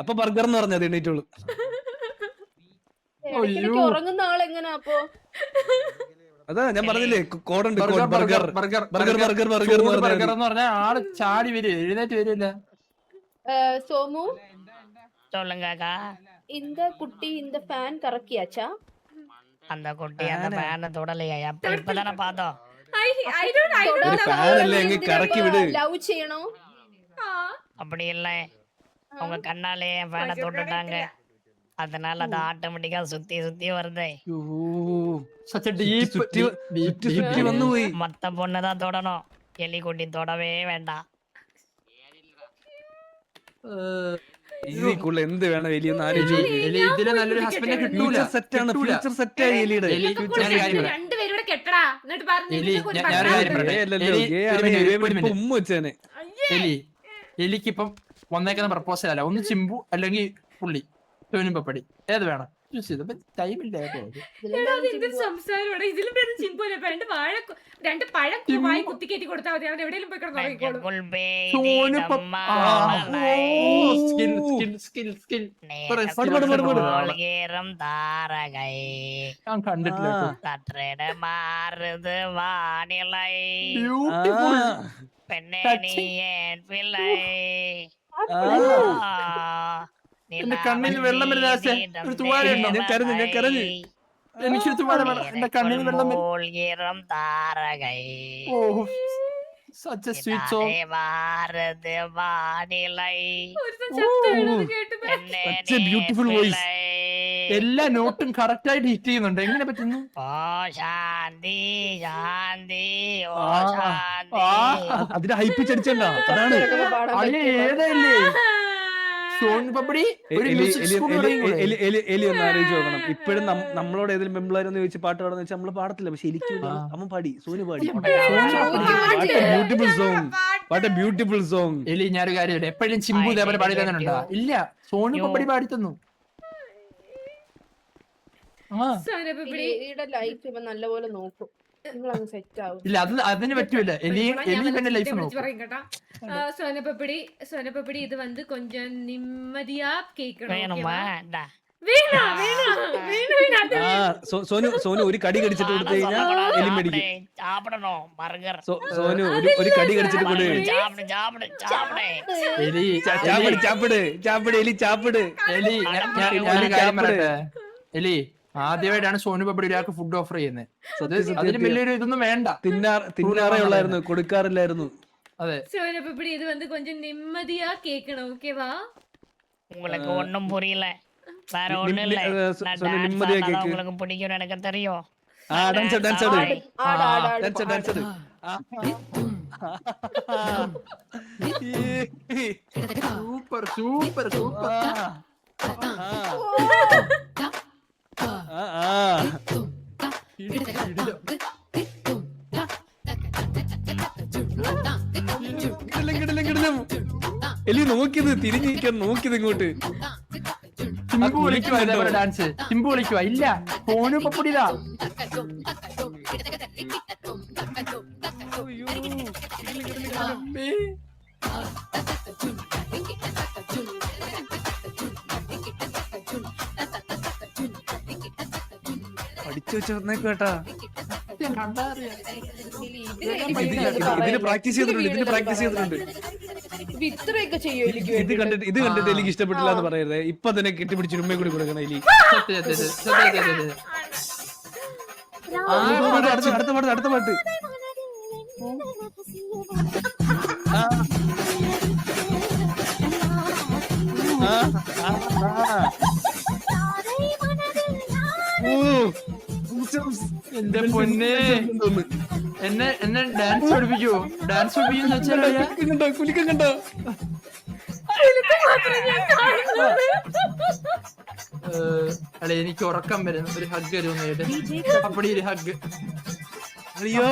അപ്പൊ ബർഗർ എന്ന് പറഞ്ഞത് എണീറ്റുള്ളൂ. ഇടയ്ക്കിടയ്ക്ക് ഉറങ്ങുന്ന ആളെങ്ങനാ അപ്പൊ? അതാ ഞാൻ പറഞ്ഞില്ലേ, കോഡുണ്ട്, ബർഗർ ബർഗർ എന്ന് എന്ന് പറഞ്ഞാൽ ആള് ചാടി വരും, എഴുന്നേറ്റ് വരില്ല. സോമു, சொல்லுங்க அக்கா. இந்த குட்டி இந்த ஃபேன் கறக்கியாச்சா? அந்த குட்டி அந்த பேனை தொடலையா? இப்பதானே பார்த்தோம். I don't ഒരു know. ഫാനല്ലേ അങ്ങ് കറക്കി വിട്. ലവ് ചെയ്യണോ? அப்படி இல்லை உங்க கண்ணாலே என் ஃபேனை தொட்டுட்டாங்க அதனால அது ஆட்டோமேட்டிக்கா சுத்தி சுத்தி வருது സച്ച് ഡീപ് ചുറ്റി വന്നുപോയി. மத்த பொண்ணுதான் தொடணும் எலி குட்டி தொடவே வேண்டாம் ഇതിൽ കൂടുതൽ എന്ത് വേണം എലിയൊന്ന് ആലോചിച്ച് നോക്ക്. ഇതിലെ നല്ലൊരു ഹസ്ബൻഡിനെ കിട്ടൂല. ഫ്യൂച്ചർ സെറ്റാണ്, ഫ്യൂച്ചർ സെറ്റായി എലിയുടെ. എലി, ഞാനൊരു കാര്യം പറയാം. രണ്ടുപേരുടെ കെട്ടടാ എന്നിട്ട് പറഞ്ഞു എലി, നിനക്ക് ഒരു ഞാനൊരു കാര്യം പണ്ടാ. പറയട്ടെ. അല്ലല്ലോ, എലി, ഗേ ഒരു ആണ്, മിനിറ്റ്, ഇവൻ ഒരു ഇപ്പൊ മിനിറ്റ്. ഉമ്മ വെച്ചേനെ. എലിക്ക് ഇപ്പം വന്നേക്കുന്ന പ്രപ്പോസൽ അല്ല, ഒന്ന് ചിമ്പു അല്ലെങ്കിൽ പുള്ളി ടോനും പപ്പടി ഏത് വേണം ചൂസ് ചെയ്ത് ടൈമില്ല. എടാ, ഇത് എന്തൊരു സംസാരമാണ്. ഇതിലും പേര് ചിമ്പൂല രണ്ട് പഴം വായി കുത്തി കയറ്റി കൊടുത്താൽ മതി. അവൻ എവിടെയെങ്കിലും പോയി കിടന്ന് ഉറങ്ങിക്കോളും. സോനു ஈரம் தாரகை ഞാൻ കണ്ടിട്ടില്ല കേട്ടോ. சற்றென மாறுது வானிலை Beautiful. பெண்ணே நீ Touching. ஏன் பிள்ளை എന്റെ കണ്ണിൽ വെള്ളം വരുന്ന ആശ. ഒരു തുവാലയുണ്ടോ? ഞാൻ കരഞ്ഞു. എനിക്കൊരു തുവാല വേണം. എന്റെ കണ്ണിൽ വെള്ളം വരും. ஈரம் தாரகை ഓ സച്ച് എ സ്വീറ്റ് സോങ്. மாறுது வானிலை ഒരുത്തൻ ചത്തു വീണത് കേട്ട് പെണ്ണേ Such a നീ beautiful voice. പിള്ളை. എല്ലാ നോട്ടും കറക്റ്റ് ആയിട്ട് ഹിറ്റ് ചെയ്യുന്നുണ്ട്. എങ്ങനെ പറ്റുന്നു? ഓ ശാന്തി ശാന്തി ഓ ആ, ശാന്തി ആ. അതിനെ ഹൈപ്പിച്ചടിച്ചണ്ട. അതാണ് അളി ഏതല്ലേ സോൻ പപ്പടി ഒരു എലി മ്യൂസിക് എലി സ്കൂൾ എലി തുടങ്ങിക്കൂടെ? എലി എലി എലി ഒന്ന് ആലോചിച്ച് നോക്കണം. ഇപ്പോഴും നമ്മളോട് ഏതെങ്കിലും പെമ്പിളാരെന്ന് ചോദിച്ച് പാട്ട് പാടാന്ന് വെച്ചാൽ നമ്മള് പാടത്തില്ല. പക്ഷെ എനിക്ക് അവൻ പാടി, സോനു പാടി. Beautiful song, what A beautiful song. എലി ഞാനൊരു കാര്യമില്ല, എപ്പോഴും ചിമ്പു ഇതേപോലെ പാടി തന്നിട്ടുണ്ടോ? ഇല്ല, സോനു പപ്പടി പാടി തന്നു. ആ എലിയുടെ ലൈഫ് ഇവൻ നല്ലപോലെ നോക്കും. നിങ്ങളങ്ങ് സെറ്റ് ആവും. ഇല്ല, അതിന് പറ്റൂല. എലി തന്നെ ലൈഫ് നോക്കും. സോനപ്പപ്പടി ഇത് വന്ന് കൊഞ്ചം നിമ്മതിയാ കേക്കണം. വേണമാ ഡാ. സോനു ഒരു കടി കടിച്ചിട്ട് കൊടുത്തു കഴിഞ്ഞാൽ എലി മേടിക്കും. சாப்பிடணும் பர்கர் സോനു ഒരു കടി കടിച്ചിട്ട് കൊടു. சாப்பிடு சாப்பிடு சாப்பிடு എലി ചാപ്പിട് ചാപ്പിട് എലി ചാപ്പിട്. എലി ഞാനൊരു കാര്യം പറയട്ടെ. എലി ആദ്യമായിട്ടാണ് സോനു പപ്പടി ഒരാൾക്ക് ഫുഡ് ഓഫർ ചെയ്യുന്നത്. അതിന് വലിയൊരു ഇതൊന്നും വേണ്ട. തിന്നാറേ ഉള്ളായിരുന്നു, കൊടുക്കാറില്ലായിരുന്നു. അതെ, സോനപ്പപ്പടി ഇത് വന്ന് കൊഞ്ചം നിമ്മതിയാ കേക്കണം. ഓക്കേവാ? உங்களுக்கு ஒண்ணும் புரியல வேற ஒண்ணும் இல்ல நான் സോനു டான்ஸ் നിമ്മതിയാ ஆடினா കേക്ക്. உங்களுக்கு பிடிக்கும்னு எனக்கு தெரியும் ഡാൻസ് ഡാൻസ് ആട്, ആട്, ആട്, ആട്, ഡാൻസ് ഡാൻസ് ആട്. Super super super. എലി നോക്കിയത് തിരിഞ്ഞിരിക്കാൻ, നോക്കിയത് ഇങ്ങോട്ട്. ചിമ്പു വിളിക്കുവാ ഇതേപോലെ ഡാൻസ്. ചിമ്പു വിളിക്കുവാ. ഇല്ല, സോനു പപ്പടിതാ. പഠിച്ചു വെച്ചേക്ക് കേട്ടാ. ഇതിന് പ്രാക്ടീസ് ചെയ്തിട്ടുണ്ട്, ഇതിന് പ്രാക്ടീസ് ചെയ്തിട്ടുണ്ട്. ഇത്രയൊക്കെ ചെയ്യും എനിക്ക് ഇത് കണ്ടിട്ട് എനിക്ക് ഇഷ്ടപ്പെട്ടില്ല എന്ന് പറയരുത്. ഇപ്പൊ തന്നെ കെട്ടിപ്പിടിച്ച് ഉമ്മയെ കൂടി കൊടുക്കണം എലി. അടുത്ത പാട്ട്, അടുത്ത പാട്ട്. എന്റെ പൊന്നെ, എന്നെ ഡാൻസ് പഠിപ്പിക്കുവോ? ഡാൻസ് പഠിപ്പിക്കുന്ന വെച്ചാൽ കുലിക്കം കണ്ടോ? അല്ലെ, എനിക്ക് ഉറക്കം വരുന്നു. ഒരു ഹഗ് വരുന്നു. അപ്പടി ഒരു ഹഗ്. അയ്യോ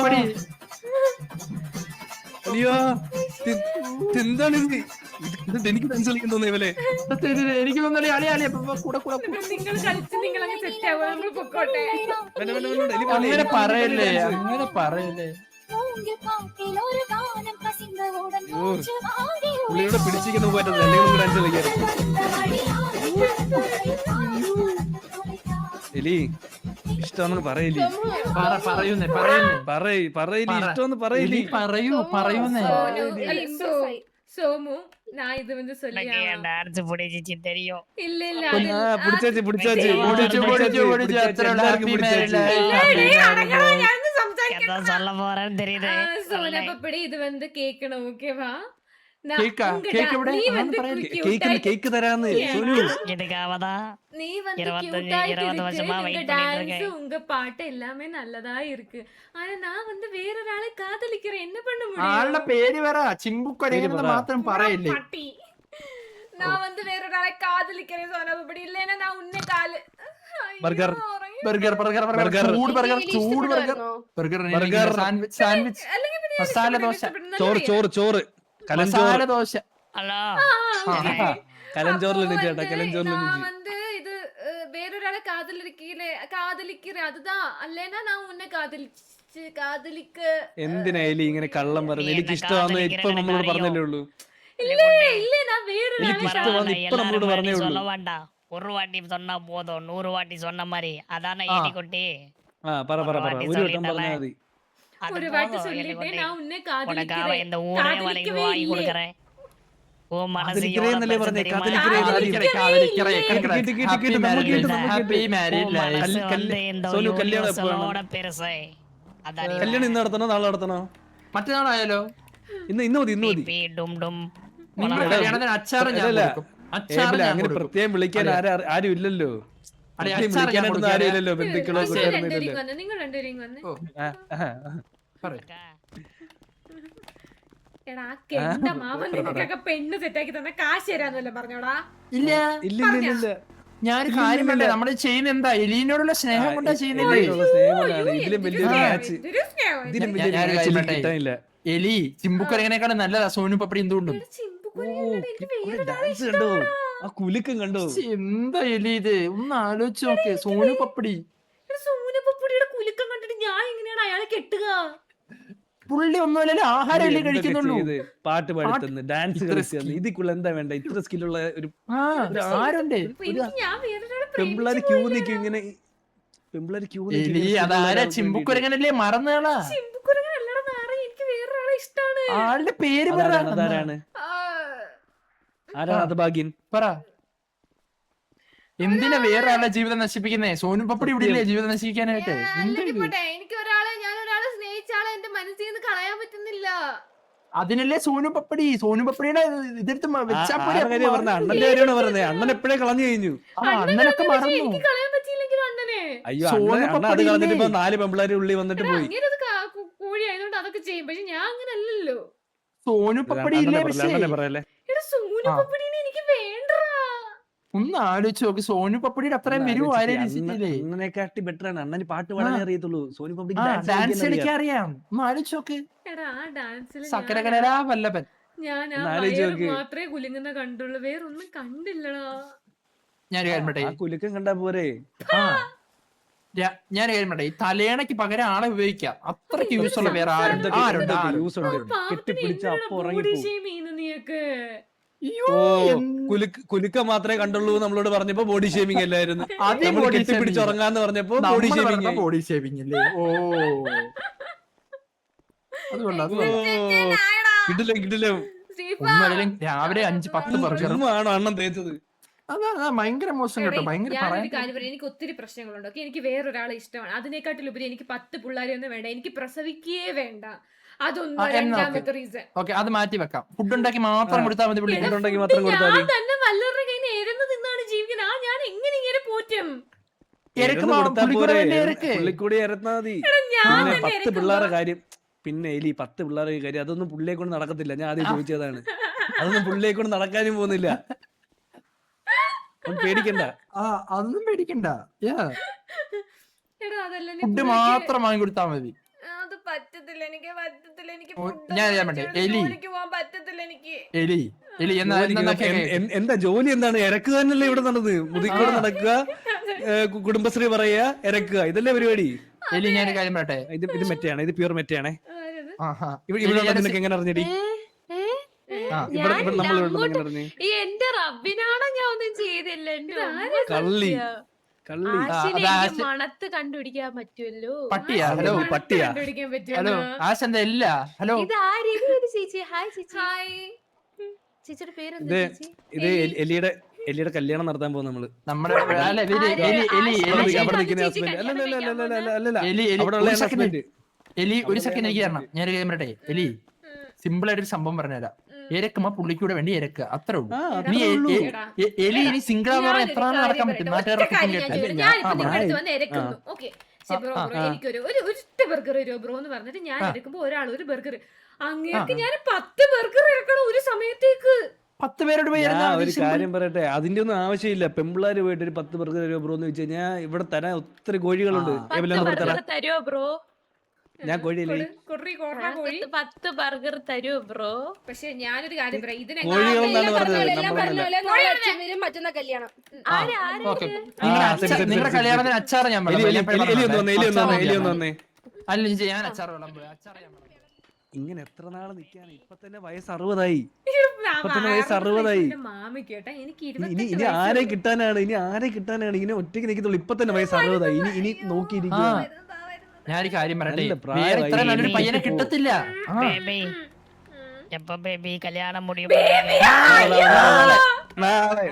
അയ്യോ, എന്താണ് ഇത്? എനിക്ക് ഡാൻസ് കളിക്കാൻ തോന്നിയ പോലെ. എനിക്ക് തോന്നുന്നു അളി അളി കൂടെ കൂടെ. നിങ്ങൾ കളിച്ച് നിങ്ങളങ്ങ് സെറ്റ് ആവുക. നമ്മൾ പൊക്കോട്ടെ. അങ്ങനെ പറയല്ലേ, അങ്ങനെ പറയല്ലേ. പുള്ളിയോടെ പിടിച്ചിരിക്കുന്ന പറ്റുന്നത് അല്ലെങ്കിൽ ഡാൻസ് കളിക്കാൻ. എലി ഇഷ്ടമെന്ന് പറയില്ലേ? പറയുന്നേ പറയില്ലേ ഇഷ്ടമെന്ന് പറയില്ലേ? പറയൂന്നേ. സോമു ഞാൻ ഇത് വന്ന് எனக்கு என் டான்ஸ் பிடிச்சிச்சு தெரியும் ഇല്ല ഇല്ല പിടിച്ചാച്ച് ഞാൻ സംസാരിക്കട്ടെ. என்ன சொல்ல போறேன்னு தெரியுது சோனா பப்படி இது வந்து கேட்கணும் ஓகேவா കേക്കാ? കേക്ക് എവിടെ? അതൊന്ന് പറയാൻ. കേക്ക് തരാന്ന് സോനു. இதுக்காகதான் நீ வந்து 25, cute ஆயிட்டு 20 இருக்கு. வருஷமா உங்க wait பண்ணிட்டு டான்ஸ் இருக்கேன். உங்க பாட்டு எல்லாமே நல்லதா இருக்கு ஆனா நான் வந்து வேற ஒരാളെ காதலிக்கிறேன் என்ன பண்ண முடியும் ആളുടെ പേര് പറ. ചിമ്പുക്കൊരങ്ങനെന്ന് മാത്രം പറയില്ലേ. பட்டி நான் வந்து வேற ஒരാളെ காதலிக்கிறேன் சோனா பப்படி இல்லைன்னா நான் உன்னை ബർഗർ. ബർഗർ ചൂട് ബർഗർ ചൂട് burger burger sandwich sandwich masala dosa ചോറ് കലഞ്ചോറ് മസാല ദോശ. ஹலோ കലഞ്ചോറിൽ ചേട്ടാ കലഞ്ചോറിൽ நான் வந்து இது வேற ஒരാളെ காதலிக்கிறேன் அதுதான் அல்லேனா நான் உன்னை காதலிக்க എന്തിനാ എലി ഇങ്ങനെ കള്ളം പറഞ്ഞു എനിക്ക് ഇഷ്ടമാണെന്ന് ഇപ്പൊ നമ്മളോട് പറഞ്ഞല്ലേ ഉള്ളൂ இல்ல நான் வேற എനിക്ക് ஒരാളെ ഇഷ്ടമാണെന്ന് ഇപ്പൊ നമ്മളോട് പറഞ്ഞേ ഉള്ളൂ சொல்ல வேண்டாம் ஒரு வாட்டி சொன்னா போதும் 100 வாட்டி சொன்ன மாதிரி அதானே ஆ. எலிக்குட்டி ആ പറ പറ പറ ഒരു വട്ടം പറഞ്ഞാൽ മതി அது ஒரு வாட்டி போதும், சொல்லிட்டேன் எலிக்குட்டி. நான் உன்னை உனக்காக காதலிக்கிறேன் இந்த ஊரே வரைக்கும் காதலிக்கவே வாங்கி இல்லையே. கொடுக்கறேன் ஓ மனசு കാതലിക്കറേ எவ்வளவு എന്നല്ലേ பெருசு പറഞ്ഞേ தெரியுமா? കാതലിക്കറേ ഹാപ്പി മാരീഡ് உன் ലൈഫ്. மனசு കല്യ- வந்து இந்த സോനു, കല്യാണം എപ്പോ വേണം? യൂണിവേഴ്സലോட പെരുസേ അതറിയില്ല. കല്യാണം ഇന്ന് നടത്തണോ നാളെ നടത്തണോ മറ്റന്നാളായാലോ? ഇന്ന് മതി പി, ഡും ഡും. നിങ്ങളുടെ ഉണർന്ന് കല്യാണത്തിന് അച്ചാറ് ഞാൻ അല്ലല്ല. കൊടുക്കും. അച്ചാറ് ഏബിലെ, ഞാൻ അങ്ങനെ കൊടുക്കും. പ്രത്യേകം വിളിക്കാൻ ആരും ഇല്ലല്ലോ അടി, പ്രത്യേകം അച്ചാറ് ഞാൻ വിളിക്കാനായിട്ടൊന്നും കൊടുക്കാം. ആരും ഇല്ലല്ലോ ബന്ധുക്കളോ നിങ്ങൾ കൂട്ടുകാരൊന്നും രണ്ടുപേരും ഇല്ലല്ലോ വന്ന് നിങ്ങൾ രണ്ടുപേരും വന്ന് പറയ്. എടാ ആ കെണ്ട മാമൻ നിനക്കൊക്കെ പെണ്ണ് സെറ്റാക്കി തന്ന കാശ് തരാന്നല്ല പറഞ്ഞോടാ ഇല്ല ഇല്ല ഇല്ല ഇല്ല ഞാനൊരു കാര്യം പറയട്ടെ, നമ്മള് ചെയ്യുന്ന എന്താ എലീനോടുള്ള സ്നേഹം കൊണ്ടാ ചെയ്യുന്നില്ലേ? ഇതിലുള്ള സ്നേഹമാണ് ഇതിലും വലിയൊരു മാച്ച് ഇതൊരു സ്നേഹം. ഇതിലും ഞാൻ- വലിയൊരു ഞാനൊരു മാച്ച് കാര്യം എനിക്ക് പറയട്ടെ. കിട്ടാനില്ല എലി ചിമ്പുക്കൊരങ്ങനെക്കാളും നല്ലതാ സോനു പപ്പടി എന്തുകൊണ്ടും. എടാ ചിമ്പുക്കുരുവിനോട് എനിക്ക് വേറെ ഒരാളെ ഡാൻസ് കണ്ടോ ആ കുലുക്കം കണ്ടോ എന്താ എലി ഇത്? ഒന്ന് ആലോചിച്ച് നോക്ക്. സോനു പപ്പടി എടാ സൂനപ്പുടിയുടെ കുലുക്കം കണ്ടിട്ട് ഞാൻ എങ്ങനെയാണ് അയാളെ കെട്ടുക പുള്ളി ഒന്നുമല്ലല്ലോ ആഹാരം എലി എന്തൊക്കെ കഴിക്കുന്നുള്ളൂ. ചെയ്ത് പാട്ട് പാടുത്തുന്നു ഡാൻസ് ഇത്ര കളിച്ചു ഇതിക്കുള്ള എന്താ വേണ്ട ഇത്ര സ്കില്ലുള്ള ഒരു ആ ആരുണ്ട്? അപ്പൊ എനിക്ക് ഞാൻ വേറെ ഒരാളെ പെമ്പിള്ളാര് ക്യൂ നിൽക്കും ഇങ്ങനെ പെമ്പിള്ളാര് ക്യൂ എലി അതാരാ? ചിമ്പുക്കൊരങ്ങനല്ലേ മറന്നേളാ? ചിമ്പുക്കുരങ്ങനല്ലടാ നാറി എനിക്ക് വേറെ ഒരാളെ ഇഷ്ടാണ് ആളുടെ പേര് പറ. അതാരാണ് ആ, ആരാണ് അത് ഭാഗ്യൻ പറ. എന്തിനാ വേറെ ആളുടെ ജീവിതം നശിപ്പിക്കുന്നേ? സോനു പപ്പടി ഇവിടെ ഇല്ലേ ജീവിതം നശിപ്പിക്കാനായിട്ട്? എന്താ അല്ലെങ്കിൽ ഇത്? പോട്ടെ എനിക്ക് ഞാൻ ഒരാളെ സ്നേഹിച്ച ആളെ എന്റെ മനസ്സിൽ നിന്ന് കളയാൻ പറ്റുന്നില്ല അതിനല്ലേ സോനു പപ്പടി. സോനു പപ്പടിയുടെ ഇതെടുത്ത് വെച്ചാ പോരെ. ആരുടെ കാര്യം പറഞ്ഞ അണ്ണന്റെ കാര്യമാണ് പറഞ്ഞത് അണ്ണൻ എപ്പോഴേ കളഞ്ഞു കഴിഞ്ഞു അണ്ണനൊക്കെ മറന്നു. എനിക്ക് കളയാൻ പറ്റിയില്ലെങ്കിലും അണ്ണനെ അയ്യോ സോനു അണ്ണൻ അത് പപ്പടി കളഞ്ഞിട്ട് ഇപ്പൊ ഇല്ലേ? 4 പെമ്പിള്ളാര് ഉള്ളി വന്നിട്ട് പോയി അങ്ങനെ ഒരു കോഴി ആയതുകൊണ്ട് അതൊക്കെ ചെയ്യും പക്ഷെ ഞാൻ അങ്ങനെ അല്ലല്ലോ സോനു പപ്പടി ഇല്ലേ? പക്ഷേ അണ്ണനെ പറയല്ലേ എടാ സൂനു ആ. പപ്പടീനെ എനിക്ക് വേണ്ടടാ ഒന്ന് ആലോചിച്ച് നോക്ക്. സോനു പപ്പടിയുടെ അത്രയും വരുമോ ആരേലില്ലേ? അണ്ണനെക്കാട്ടി ബെറ്റർ ആണ് അണ്ണന് പാട്ട് പാടാനേ അറിയത്തുള്ളൂ സോനു പബ്ലിക് ഡാൻസ് കളിക്കാൻ അറിയാം. ഒന്ന് ആലോചിച്ച് നോക്ക്. എടാ ആ ഡാൻസിൽ സക്കരകലരാ വല്ലഭൻ. ഞാൻ ആ ഒന്ന് ആലോചിച്ച് വയറ് നോക്ക്. മാത്രമേ കുലുങ്ങുന്ന കണ്ടുള്ളൂ വേറൊന്നും കണ്ടില്ലടാ ഞാനൊരു കാര്യം പറയട്ടെ. ആ കുലുക്കം കണ്ടാ പോരെ ആ ഞാനൊരു കാര്യം പറയട്ടെ. ഈ തലേണയ്ക്ക് പകരം ആളെ ഉപയോഗിക്കാം. അത്രയ്ക്ക് യൂസ് ഉള്ള വേറെ ആരുണ്ട്? ആരുണ്ട്? ആരുണ്ട്? യൂസ് ഉണ്ട് കെട്ടിപ്പിടിച്ച അപ്പൊ ബോഡി ഉറങ്ങിപ്പോ ഷെയിം ചെയ്യുന്ന നീയൊക്കെ അയ്യോ, ഓ എന്ത് കുലുക്കം മാത്രമേ കണ്ടുള്ളൂ നമ്മളോട് പറഞ്ഞപ്പോ ബോഡി ഷേമിംഗ് അല്ലായിരുന്നു ആദ്യം നമ്മൾ body കെട്ടിപ്പിടിച്ച് shaming. ഉറങ്ങാന്ന് പറഞ്ഞപ്പോ ബോഡി നമ്മള് ഷേമിംഗ് പറഞ്ഞ ബോഡി ഷേവിംഗ് അല്ലേ? ഓ അതുകൊണ്ട് കിട്ടില്ല ഒന്നല്ലെങ്കിൽ രാവിലെ 5-10 ബർഗർ. ആണോ അണ്ണൻ തേച്ചത് അതാ ഭയങ്കര മോശം കേട്ടോ. ഭയങ്കര ഞാനൊരു പറയാൻ കാര്യം പറയാം എനിക്ക് ഒത്തിരി പ്രശ്നങ്ങളുണ്ട് ഓക്കെ എനിക്ക് വേറൊരാളെ ഇഷ്ടമാണ് അതിനെക്കാട്ടിലുപരി എനിക്ക് 10 പിള്ളേരെയൊന്നും വേണ്ട എനിക്ക് പ്രസവിക്കേ വേണ്ട അതൊന്നും ആ, എന്നാ രണ്ടാമത്തെ റീസൺ ഓക്കെ, അത് മാറ്റി വെക്കാം. ഫുഡ് ഉണ്ടാക്കി മാത്രം കൊടുത്താൽ മതി പുള്ളി. ഉണ്ടെങ്കിൽ മാത്രം കൊടുത്താൽ ഞാൻ മതി തന്നെ വല്ലവരുടെ കയ്യിൽ നിന്ന് എരന്ന് തിന്നാണ് ജീവിക്കുന്നത് ആ ഞാൻ എങ്ങനെ ഇങ്ങനെ പോറ്റും ഇറക്കുമ്പോ പുള്ളിക്കൂടെ ഇറക്ക്. പുള്ളിക്കൂടി ഇറന്നാ മതി ഞാൻ പിന്നെ തന്നെ 10 പിള്ളേരുടെ കാര്യം പിന്നെ എലി 10 പിള്ളേരുടെ കാര്യം അതൊന്നും പുള്ളിയെ കൊണ്ട് നടക്കത്തില്ല ഞാൻ ആദ്യം ചോദിച്ചതാണ് അതൊന്നും പുള്ളിയെ കൊണ്ട് നടക്കാനും പോകുന്നില്ല അവൻ പേടിക്കണ്ട ആ അതൊന്നും പേടിക്കണ്ട. എടാ അതല്ല നീ ഫുഡ് പുള്ളിക്ക് മാത്രം വാങ്ങി കൊടുത്താൽ മതി. അത് പറ്റത്തില്ല എനിക്ക് ഓ, ഞാൻ മറ്റേ എലി. പോവാൻ പറ്റത്തില്ല എനിക്ക് എലി എന്നാ എന്താ ജോലി എന്താണ് ഇറക്കുക തന്നെയല്ലേ ഇവിടെ നടന്നത് മുതിക്കൂടെ നടക്കുക കുടുംബശ്രീ പറയുക ഇറക്കുക ഇതല്ലേ പരിപാടി എലി ഞാൻ കാര്യം പറയട്ടെ. ഇത് മെറ്റയാണ് ഇത് പ്യൂർ മെറ്റയാണേ ആഹാ. ഇവിടെ നിനക്ക് എങ്ങനെ അറിഞ്ഞടി ഇവിടെ നമ്മൾ എങ്ങനെ അറിഞ്ഞു എന്റെ റബ്ബിനാണോ ഞാൻ ഒന്നും ചെയ്തില്ല എന്റെ കള്ളി കള്ളി ആശ- മണത്ത് കണ്ടുപിടിക്കാൻ പറ്റുമല്ലോ പട്ടിയാ? ഹലോ പട്ടിയാ കണ്ടുപിടിക്കാൻ ഹലോ പറ്റുമോ ആശ എന്താ ഇല്ല? ഹലോ ഇത് ആരെങ്കിലും ചേച്ചി ഹായ് ചേച്ചി ഹായ് ചേച്ചിയുടെ ഇത് പേരെന്താ ചേച്ചി ഇത് എലിയുടെ കല്യാണം നടത്താൻ പോകും നമ്മള് നമ്മുടെ അല്ല, എലി അവിടെ നിൽക്കുന്ന ഹസ്ബൻഡ് അല്ലല്ല എലി അവിടെ ഉള്ള ഒരു second. ഹസ്ബൻഡ് എലി ഒരു സെക്കൻഡ് എനിക്ക് തരണം ഞാൻ ഒരു കാര്യം പറയട്ടെ എലി സിമ്പിൾ ആയിട്ട് ഒരു സംഭവം പറഞ്ഞുതരാം ഇരക്കുമ്പോ പുള്ളിക്കൂടെ വേണ്ടി ഇരക്കുക അത്രേ ഉള്ളൂ നീ എലി ഇനി സിംഗിൾ ആന്ന് പറഞ്ഞാൽ എത്ര നാൾ നടക്കാൻ പറ്റും എനിക്കൊരു ഒറ്റ ബർഗർ തരുമോ ബ്രോ എന്ന് പറഞ്ഞിട്ട് ഞാൻ എടുക്കുമ്പോ ഒരാൾ ഒരു ബർഗർ അങ്ങേക്ക് ഞാൻ 10 ബർഗർ ഇറക്കണം ഒരു സമയത്തേക്ക്. 10 പേരോട് പോയി ഒരു കാര്യം പറയട്ടെ, അതിന്റെ ഒന്നും ആവശ്യമില്ല. പെമ്പിള്ളാര് പോയിട്ട് ഒരു 10 ബർഗർ തരുമോ ബ്രോ എന്ന് വെച്ച് കഴിഞ്ഞാൽ ഇവിടെ തരാൻ ഒത്തിരി കോഴികളുണ്ട്. തരുമോ ബ്രോ? ഞാൻ കോഴിയില്ലേ 10 ബർഗർ തരുമോ ബ്രോ? പക്ഷെ ഞാനൊരു കാര്യം പറയാം, കോഴികളെന്നാണ് പറഞ്ഞത്. മറ്റന്നാ കല്യാണം. നിങ്ങളുടെ കല്യാണത്തിന് അച്ചാറ് ഞാൻ അല്ല ഞാൻ അച്ചാർ ഇങ്ങനെ എത്ര നാള് നിക്കാണ്? ഇപ്പൊ തന്നെ വയസ്സ് 60ആയി. ഇപ്പൊ തന്നെ വയസ്സ് 60ആയി. മാമി കേട്ടാ എനിക്ക് ഇനി ആരെ കിട്ടാനാണ്? ഇങ്ങനെ ഒറ്റയ്ക്ക് നിൽക്കത്തുള്ളൂ. ഇപ്പൊ തന്നെ വയസ്സ് 60ആയി. ഇനി നോക്കിയിരിക്കുക. ഞാനൊരു കാര്യം പറയട്ടെ, വേറെ ഇത്ര നല്ലൊരു പയ്യനെ കിട്ടത്തില്ല. ബേബി എപ്പോ ബേബി കല്യാണം മുടിയും? നാളെ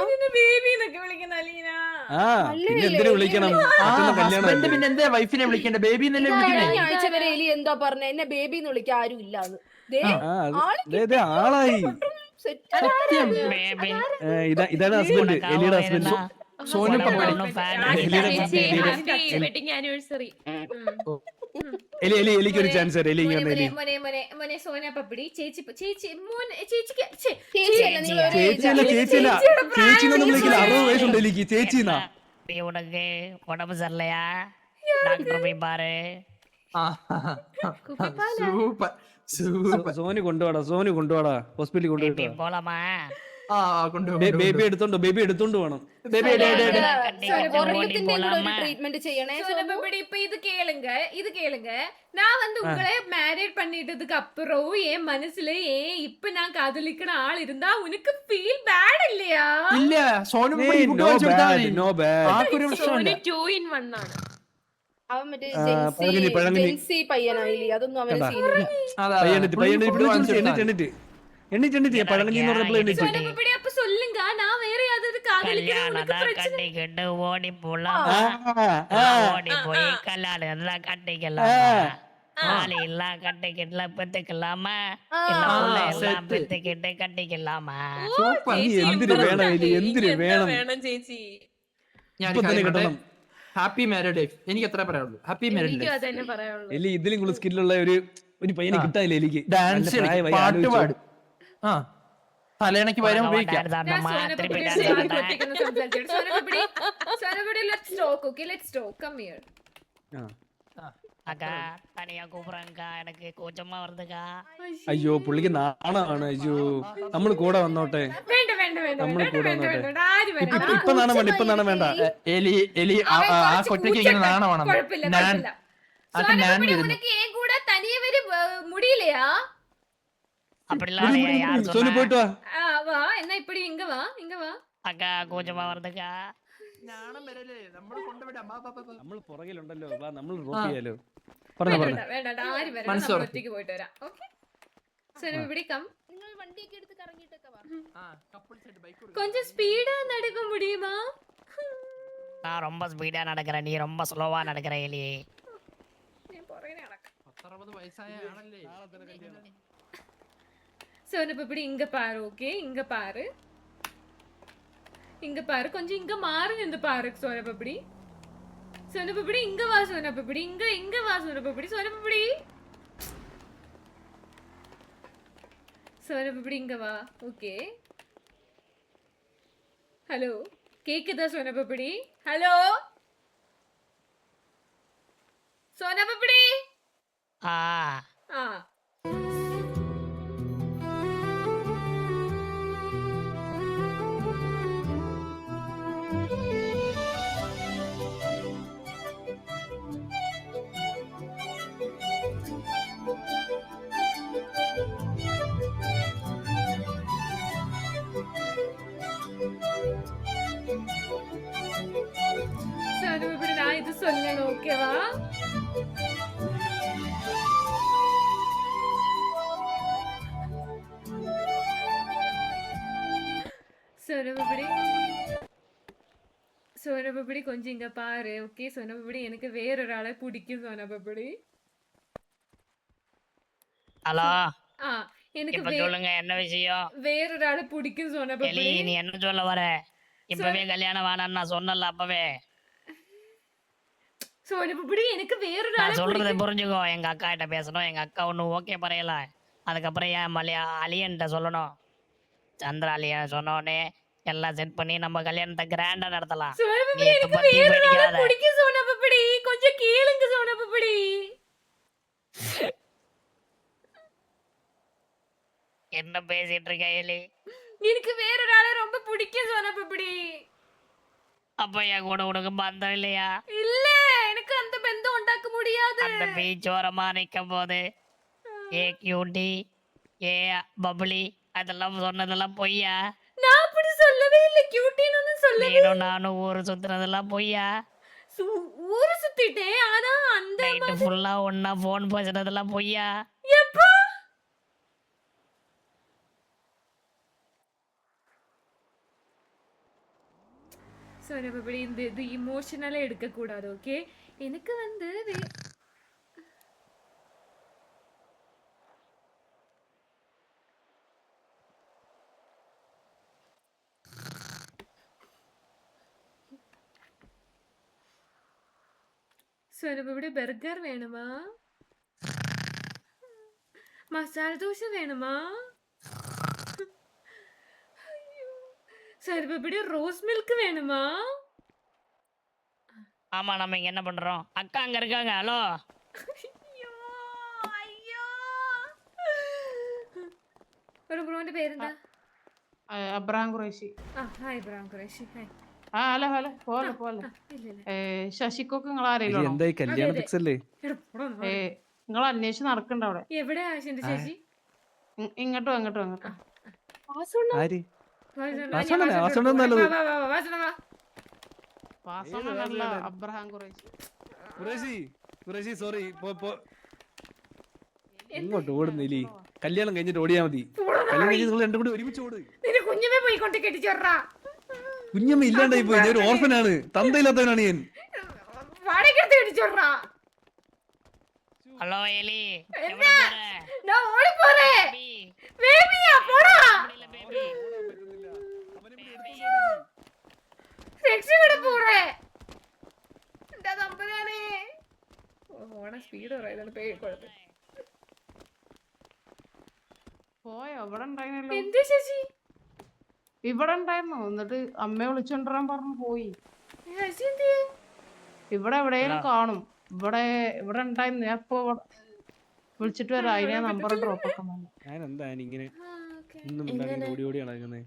പിന്നെ എന്തിനു വിളിക്കണം? പിന്നെ എന്താ വൈഫിനെ വിളിക്കണ്ടേ? ബേബി എന്നല്ലേ വിളിക്കണേ? കഴിഞ്ഞ ആഴ്ച വരെ എലി എന്താ പറഞ്ഞ എന്നെ ബേബി എന്ന് വിളിക്കാൻ ആരും ഇല്ലാന്ന്. ആളായി. ബേബി ഇതാണ് ഹസ്ബൻഡ്, എലിയുടെ husband. Sonu Pappadi. Wedding anniversary. എലിക്ക് ഒരു ചാൻസ് തരാം. എലി ഇങ്ങനെ എലി മോനെ സോന പപ്പടി ചേച്ചി ചേച്ചിയല്ല ചേച്ചിന്നൊന്നും വിളിക്കില്ല. 60 വയസ്സുണ്ട് എലിക്ക്. ചേച്ചിന്നാ. உனக்கு உடம்பு சரியில்லையா? டாக்டர் போய் பாரு. Super super. സോനു കൊണ്ടുപോടാ ഹോസ്പിറ്റലിൽ பேபி കൊണ്ടുപോയി. போலாமா? ബേബി എടുത്തോണ്ട് വേണം. ട്രീറ്റ്മെന്റ് ചെയ്യണേ. இப்ப இது கேளுங்க நான் வந்து உங்களை மேரேஜ் பண்ணிட்டதுக்கு அப்புறம் என் மனசுல இப்ப நான் காதலிக்கிற ஆள் இருந்தா உனக்கு ஃபீல் பேட் இல்லையா? ഇല്ല സോനു നോ ബാഡ്. ആക്കൊരു പ്രശ്നമില്ല. 2 in 1 ആണ്. അവൻ മറ്റേ പഴങ്കഞ്ഞി. ജെൻസി പയ്യനായില്ലേ, അതൊന്നും അവന് സീനില്ല. എണ്ണിട്ട് പഴങ്കഞ്ഞി എന്ന് പറഞ്ഞപ്പോൾ എണ്ണിട്ട്. இப்படி அப்ப சொல்லுங்க, நான் வேற யாராவது காதலிக்கிறேன் உனக்கு கல்யாணம் பிரச்சனை? கட்டிக்கிட்டு ஓடி போலாமா? ஓடி போய் கல்யாணம் எல்லாம் கட்டிக்கலாமா? ஆளு எல்லாம் கட்டிக்கிட்டுல பெத்துக்கலாமா? இல்ல புள்ள எல்லாம் பெத்துக்கிட்டு கட்டிக்கலாமா? എന്തിനു വേണം? ചേച്ചി ഞാൻ ഹാപ്പി മാരീഡ് ലൈഫ്. എനിക്ക് എത്ര പറയാനുള്ളൂ? Happy married life. അതന്നെ പറയാനുള്ളൂ. എലി ഇതിലും കൂടുതൽ സ്കില്ലുള്ള ഒരു പയ്യനെ കിട്ടാനില്ല എലിക്ക്. ഡാൻസ് പാട്ട് പാടും. തലേണയ്ക്ക് പകരം ഉപയോഗിക്കാം. அக்கா தனியா கூப்பிடுறேன்க்கா, எனக்கு கூச்சமா வருதுக்கா. അയ്യോ പുള്ളിക്ക് നാണമാണ്. അയ്യോ നമ്മള് കൂടെ വന്നോട്ടെ. നമ്മള് കൂടെ വന്നോട്ടെ. ഇപ്പൊ നാണം വേണ്ട. എലി ആ കൊച്ചയ്ക്ക് ഇങ്ങനെ നാണമാണ്. ഞാൻ വരുന്നു. முடியலையா? அப்படிலாம் யார் സോനു சொன்னா? പോയിട്ട് വാ. வா என்ன இப்படி இங்க வா அக்கா கூச்சமா வருதுக்கா. നമ്മൾ പുറകിലുണ്ടല്ലോ. വാ നമ്മൾ ഡ്രോപ്പ് ചെയ്യാലോ. പറഞ്ഞു വേണ്ട ആര് വരണം, നമ്മൾ ഒറ്റയ്ക്ക് പോയിട്ട് വരാം. ഓക്കേ സോനു இப்படி കം. നിങ്ങൾ വണ്ടിയൊക്കെ എടുത്ത് കറങ്ങിയിട്ടൊക്കെ വാ. கொஞ்சம் ஸ்பீடா நடக்க முடியுமா? நான் ரொம்ப ஸ்பீடா நடக்கிறேன், நீ ரொம்ப ஸ்லோவா நடக்கிற எலி. ഞാൻ പുറകിനെ നടക്കാം. 60 വയസ്സായ ആണല്ലേ. சோனு இப்படி இங்க பாரு. ஓகே இங்க பாரு கொஞ்சம் இங்க மாறி நின்று பாரு. சோனு இப்படி இங்க வா. சோனு இப்படி இங்க வா. சோனு இப்படி இங்க வா. ஓகே ஹலோ கேக்குதா? சோனு இப்படி ஹலோ சோனு இப்படி ஆ சோனு இப்படி நான் இது சொல்லணும். ஓகேவா? സോനപ്പപ്പടി കൊഞ്ചം ഇങ്ങ പാரு. ഓക്കെ സോനപ്പപ്പടി എനിക്ക് വേറൊരാളെ പിടിക്കും സോനപ്പപ്പടി. ஹலோ ആ എനിക്ക് இப்ப சொல்லுங்க என்ன விஷயம்? വേറൊരാളെ പിടിക്കും எலி സോനപ്പപ്പടി. நீ என்ன சொல்ல வர? இப்பவே கல்யாணம் வேணாம்னு நான் சொன்னல அப்பவே. സോനപ്പപ്പടി എനിക്ക് വേറൊരാളെ நான் சொல்றதை പിടിക്കും. புரிஞ்சுக்கோ. எங்க அக்கா கிட்ட பேசணும். எங்க அக்கா ஒன்னும் ஓகே பரையல. அதுக்கப்புறம் என் அலியன்ட்ட சொல்லணும். சந்திர அலியன் சொன்ன உடனே எல்லாம் செட் பண்ணி நம்ம கல்யாணத்தை கிராண்டா நடத்தலாம். நீ സോനപ്പപ്പടി எத்த എനിക്ക് பத்தி വേറൊരാളെ பேடிக்காத. പിടിക്കും സോനപ്പപ്പടി. കൊഞ്ചം കേളുങ്ക സോനപ്പപ്പടി. என்ன பேசிட்டு இருக்க எலி? എനിക്ക് வேறொരാളെ ரொம்ப பிடிக்கும் സോനപ്പപ്പടി. அப்ப என் கூட உனக்கு பந்தம் இல்லையா? இல்ல எனக்கு அந்த பந்தம் உண்டாக்க முடியாது. அந்த பீச் ஓரமா நிக்கும் போது ஏ கியூட்டி ஏ பப்ளி அதெல்லாம் சொன்னதெல்லாம் பொய்யா? நான் அப்படி சொல்லவே இல்ல. கியூட்டின்னு சொல்லவே. நீனும் நானும் ஊரு சுத்துனதெல்லாம் பொய்யா? ஊரு சுத்திட்டேன். ஆனா அந்த நைட்டு ஃபுல்லா ஒன்னா போன் பேசுனதெல்லாம் பொய்யா? எப்போ சோனப்பப்படி இது இமோஷனலா எடுக்க கூடாது. ஓகே எனக்கு സോനപ്പപ്പടി ബർഗർ വേണമാ? മസാല ദോശ വേണമാ? സോനപ്പപ്പടി റോസ് മിൽക്ക് വേണമാ? ஆமா நம்ம இங்க என்ன பண்றோம்? அக்கா அங்க இருக்காங்க. ஹலோ അയ്യോ അയ്യോ. ഒരു ബ്രോന്റെ പേരെന്താ? Abraham Qureshi. Hi Ibrahim Qureshi. Hi. Hello hello പോലെ പോലെ. ശശിക്കൊക്കെ നിങ്ങൾ ആരെങ്കിലും എന്തായി കല്യാണ ഫിക്സ് അല്ലേ? നിങ്ങൾ അന്വേഷിച്ച് നടക്കണ്ട അവിടെ. എവിടെ ആശിന്റെ ചേച്ചി? ഇങ്ങോട്ടും അങ്ങോട്ടും അങ്ങോട്ടും. ആര്? വാസണ്ണനല്ലേ? വാസണ്ണനല്ല അബ്രഹാം ഖുറൈശി. ഖുറൈശി സോറി. ഇങ്ങോട്ട് ഓടുന്നു എലി. കല്യാണം കഴിഞ്ഞിട്ട് ഓടിയാ മതി. കല്യാണം കഴിഞ്ഞ് നിങ്ങൾ രണ്ടും കൂടി ഒരുമിച്ച് ഓട്. നിന്റെ കുഞ്ഞമ്മ പോയി കൊണ്ട് കെട്ടിച്ചോറാ. കുഞ്ഞമ്മ ഇല്ലാണ്ടായി പോയി. ഞാൻ ഒരു ഓർഫനാണ്. തന്തയില്ലാത്തവനാണ് ഞാൻ. വാടകയ്ക്കെടുത്ത് കെട്ടിച്ചോറാ. ஹலோ எலி என்ன? நான் ஓடி போறேன். பேபியா போடா. സെക്സി വിട പോറേ. എന്താ നമ്പരാണേ? ഓണ സ്പീഡ് പറയുന്നത് പേടിക്കൊടുത്ത്. പോയോ? ഇവിടെ ഉണ്ടായിരുന്നല്ലോ. എന്ത് ശശി? ഇവിടെ ഉണ്ടായിരുന്നു. എന്നിട്ട് അമ്മയെ വിളിച്ചോണ്ടിരാൻ പറഞ്ഞു പോയി. ശശി എന്ത്? ഇവിടെ എവിടെയും കാണും. ഇവിടെ ഇവിടെ ഉണ്ടായിരുന്നു. ഞാൻ ഇപ്പൊ വിളിച്ചിട്ട് വരാം. അതിനെ നമ്പർ ഡ്രോപ്പ് ഒക്കെ ഞാൻ എന്താ ഇങ്ങനെ ഓടി ഓടി നടക്കുന്നത്?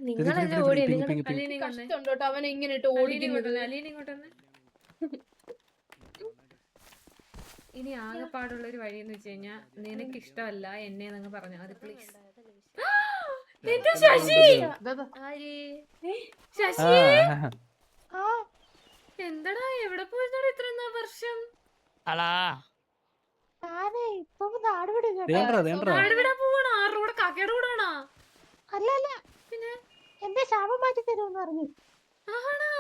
നിങ്ങളല്ലേ ഓടി? നിങ്ങൾ അലീനെ കൊണ്ടേ. കഷ്ടമുണ്ടോ അവൻ ഇങ്ങനെ ഇട്ട് ഓടിക്കുന്നത്? അലീനെ കൊണ്ടുവന്ന്. ഇനി ആകെപ്പാടുള്ള ഒരു വഴി എന്ന് വെച്ച് കഴിഞ്ഞാ നിനക്ക് ഇഷ്ടമല്ല എന്നെ നിങ്ങൾ പറഞ്ഞാൽ മതി പ്ലീസ്. എന്താ ശശി? ശശി എന്തടാ എവിടെ പോയിരുന്നോടാ ഇത്ര വർഷം? ஹலோ നാട് വിടാൻ പോവാണോ? ആരുടെ കൂടെ? കാക്കയുടെ കൂടെ ആണോ? അല്ല പിന്നെ എന്റെ ശാപം മാറ്റി തരുമെന്ന് പറഞ്ഞു. ആണോ?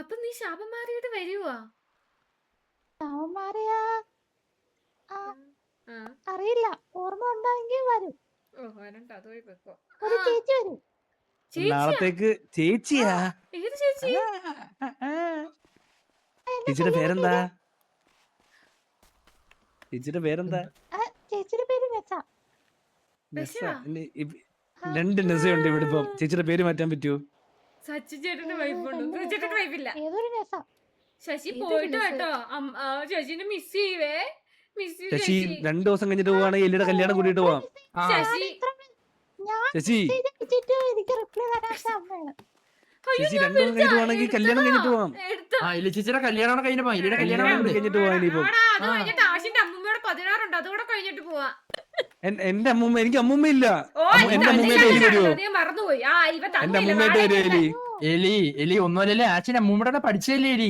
അപ്പൊ നീ ശാപം മാറിയിട്ട് വരുവാ? ശാപം മാറിയാ അറിയില്ല. ഓർമ്മ ഉണ്ടായെങ്കിൽ വരും. ഓ വരണ്ട. അത് പോയി വെക്കോ. ഒരു ചേച്ചി വരും. നാളത്തേക്ക് ചേച്ചിയാ? ഏത് ചേച്ചി? ചേച്ചിയുടെ പേരെന്താ? ചേച്ചിയുടെ പേരെന്താ? ചേച്ചിയുടെ പേര് മെസ്സ. രണ്ട് നെസയുണ്ട് ഇവിടെ. ഇപ്പം ചേച്ചിയുടെ പേര് മാറ്റാൻ പറ്റുമോ? സച്ചി ചേട്ടന്റെ വൈഫുണ്ട്. ചേട്ടന്റെ വൈഫില്ല. ഏതൊരു മെസ്സ. ശശി പോയിട്ട് കേട്ടോ. ശശിനെ മിസ് ചെയ്യുവേ. മിസ് ശശി 2 ദിവസം കഴിഞ്ഞിട്ട് പോവാണെങ്കിൽ എലിയുടെ കല്യാണം കൂട്ടിയിട്ട് പോവാം. ശശി ശശി എനിക്ക് റിപ്ലൈ തരാത്ത അമ്മയാണ്. ചേച്ചി 2 ദിവസം കഴിഞ്ഞിട്ട് പോവാണെങ്കിൽ കല്യാണം കഴിഞ്ഞിട്ട് പോവാം. എലി ചേച്ചിയുടെ കല്യാണം കഴിഞ്ഞപ്പോ എലിയുടെ കല്യാണം കഴിഞ്ഞിട്ട് പോവാം. ഇനിയിപ്പം അത് കഴിഞ്ഞിട്ട് ആശിന്റെ അമ്മൂമ്മയുടെ 16 ഉണ്ട്. അതുകൂടെ കഴിഞ്ഞിട്ട് പോവാ. എന്റെ അമ്മൂമ്മ, എനിക്ക് അമ്മൂമ്മ ഇല്ല. ഓ എന്റെ അമ്മൂമ്മയായിട്ട് എലി വരുമോ? മറന്നുപോയി. ഇവ എന്റെ അമ്മൂമ്മയായിട്ട് വരുമോ എലി? എലി ഒന്നുമല്ലേ അച്ഛൻ അമ്മൂമ്മയുടെ പഠിച്ചല്ലേ എലി?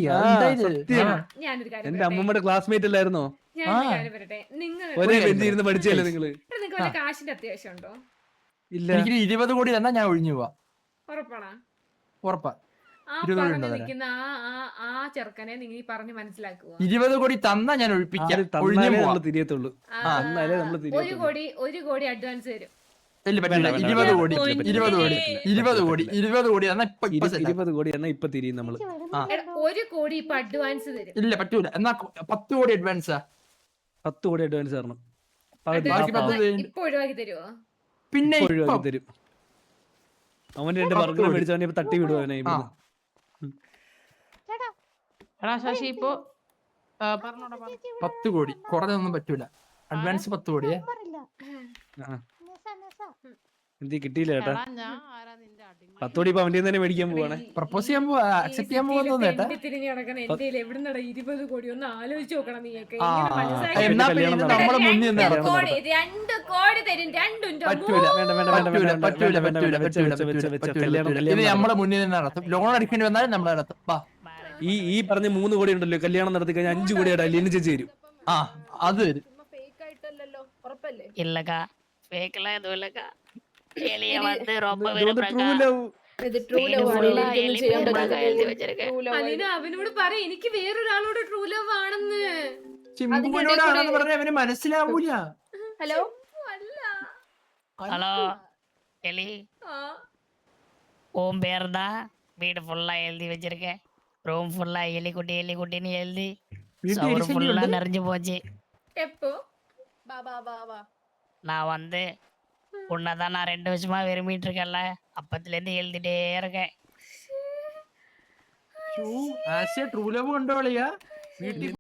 സത്യം. ഞാനൊരു കാര്യം എന്റെ അമ്മൂമ്മയുടെ ക്ലാസ്മേറ്റ് അല്ലായിരുന്നോ? പറയട്ടെ. നിങ്ങൾ ഒരേ ബെഞ്ചിരുന്ന് പഠിച്ചല്ലേ നിങ്ങള്? നിങ്ങൾക്ക് വല്ല കാശിന്റെ അത്യാവശ്യം ഉണ്ടോ? ഇല്ല. എനിക്ക് 20 കോടി തന്നാ ഞാൻ ഒഴിഞ്ഞു പോവാ. ഉറപ്പാണോ? ഉറപ്പാ. ആ 20 കോടി പറഞ്ഞു ഉണ്ടോ നിൽക്കുന്ന ആ ചെറുക്കനെ നിങ്ങൾ പറഞ്ഞ് മനസ്സിലാക്കുക. 20 കോടി തന്നാ ഞാൻ ഒഴിപ്പിക്കാം, ആദ്യം ഒഴിഞ്ഞു തന്നാലേ പോവാം. നമ്മള് തിരിയത്തുള്ളൂ. തന്നാലേ നമ്മള് തിരിയത്തുള്ളൂ. ഒരു കോടി അഡ്വാൻസ് തരും. ഇല്ല പറ്റില്ല, വേണ്ട, 20 കോടി പറ്റില്ല, 20 കോടി പറ്റില്ല, 20 കോടി 20 കോടി എന്നാ ഇപ്പൊ 20 കോടി എന്നാ ഇപ്പൊ തിരിയും നമ്മള്. എടാ, 1 കോടി ഇപ്പൊ അഡ്വാൻസ് തരും. ഇല്ല പറ്റൂല, എന്നാ 10 കോടി അഡ്വാൻസാ. 10 കോടി അഡ്വാൻസ് തരണം. പകുതി ബാക്കി ആ, 10 ഇപ്പൊ ഒഴിവാക്കി തരുമോ? പിന്നെ ഇപ്പൊ ഒഴിവാക്കി ഇപ്പം തരും. അവന്റെ 2 10 ബർഗർ കോടി. മേടിച്ചവനെ ഇപ്പൊ തട്ടി വിടുവാനെ. ആ എടാ ശശി ഇപ്പൊ പറഞ്ഞോടാ പറ. 10 കോടി കുറഞ്ഞൊന്നും പറ്റൂല. അഡ്വാൻസ് 10 കോടിയേ. എന്തി കിട്ടിയില്ല ചേട്ടാ. എടാ ഞാൻ ആരാ നിന്റെ അടിമ? 10 കോടി ഇപ്പൊ അവന്റെ തന്നെ മേടിക്കാൻ പോവാണ്. പ്രപ്പോസ് ചെയ്യാൻ പോവാ, അക്സെപ്റ്റ് ചെയ്യാൻ പോകുന്നു ചേട്ടാ. തിരിഞ്ഞു കിടക്കുന്ന എന്റെ എവിടുന്നടാ 20 കോടി ഒന്ന് ആലോചിച്ച് നോക്കണം നീയൊക്കെ. ആ എങ്ങനെ മനസ്സിലാക്കി? എന്നാ പിന്നെ ഇത് നമ്മളെ മുന്നിൽ നിന്ന് 2 നടത്തും. കോടി 2 കോടി തരും. 2 പറ്റൂല വേണ്ട വേണ്ട വേണ്ട പറ്റൂല വേണ്ട പറ്റൂല വേണ്ട പറ്റൂല വെച്ച് പറ്റൂല വെച്ച് വെച്ച് വെച്ച് പറ്റൂല കല്യാണം പറ്റൂല. ഇത് കല്യാണം നമ്മളെ മുന്നിൽ നിന്ന് നടത്തും. ലോൺ അടിക്കേണ്ടി വന്നാലും നമ്മൾ നടത്തും. വാ ഈ പറഞ്ഞ 3 കോടി ഉണ്ടല്ലോ, കല്യാണം നടത്തി കഴിഞ്ഞാൽ 5 കോടി ആയിട്ട് അലീന ചേച്ചി തരും. ആ അത് വരും. ഫേക്ക് ആയിട്ടല്ലല്ലോ, ഉറപ്പല്ലേ? இல்லக்கா ஃபேக்லாம் எதுவும் இல்லக்கா. எலிய வந்து ரொம்ப ഇത് true விரும்புறக்கா. love. ഇത് ട്രൂ വീട് ലവ് ആണ്, full ആ എനിക്കൊന്നും ചെയ്യാൻ എലി പറ്റില്ല. എഴുതി വെച്ചിരിക്കെ. True love അലീന അവനോട് പറ എനിക്ക് വേറൊരാളോട് ട്രൂ ലവ് ആണെന്ന്. ചിമ്പുവിനോടാണെന്ന് പറഞ്ഞാൽ അവന് മനസ്സിലാവൂല. ഹലോ അല്ല. ஹலோ எலி, ആ. உன் பேர் தான் வீடு ஃபுல்லா எழுதி வச்சிருக்கேன். ரூம் ஃபுல்லா எலி குட்டின்னு எழுதி വീട്ടിൽ சவுறு എലിശല്യം ஃபுல்லா ഉണ്ട്? நிறைஞ்சு போச்சு. എപ്പോ? ബാ ബാ ബാ ബാ. நான் வந்து உன்னைதான் நான் 2 வருஷமா விரும்பிட்டு இருக்கேன்ல, அப்பத்துல இருந்து எழுதிட்டே இருக்கேன். ആശയ ട്രൂ ലവ് കൊണ്ടോളിയാ വീട്ടിൽ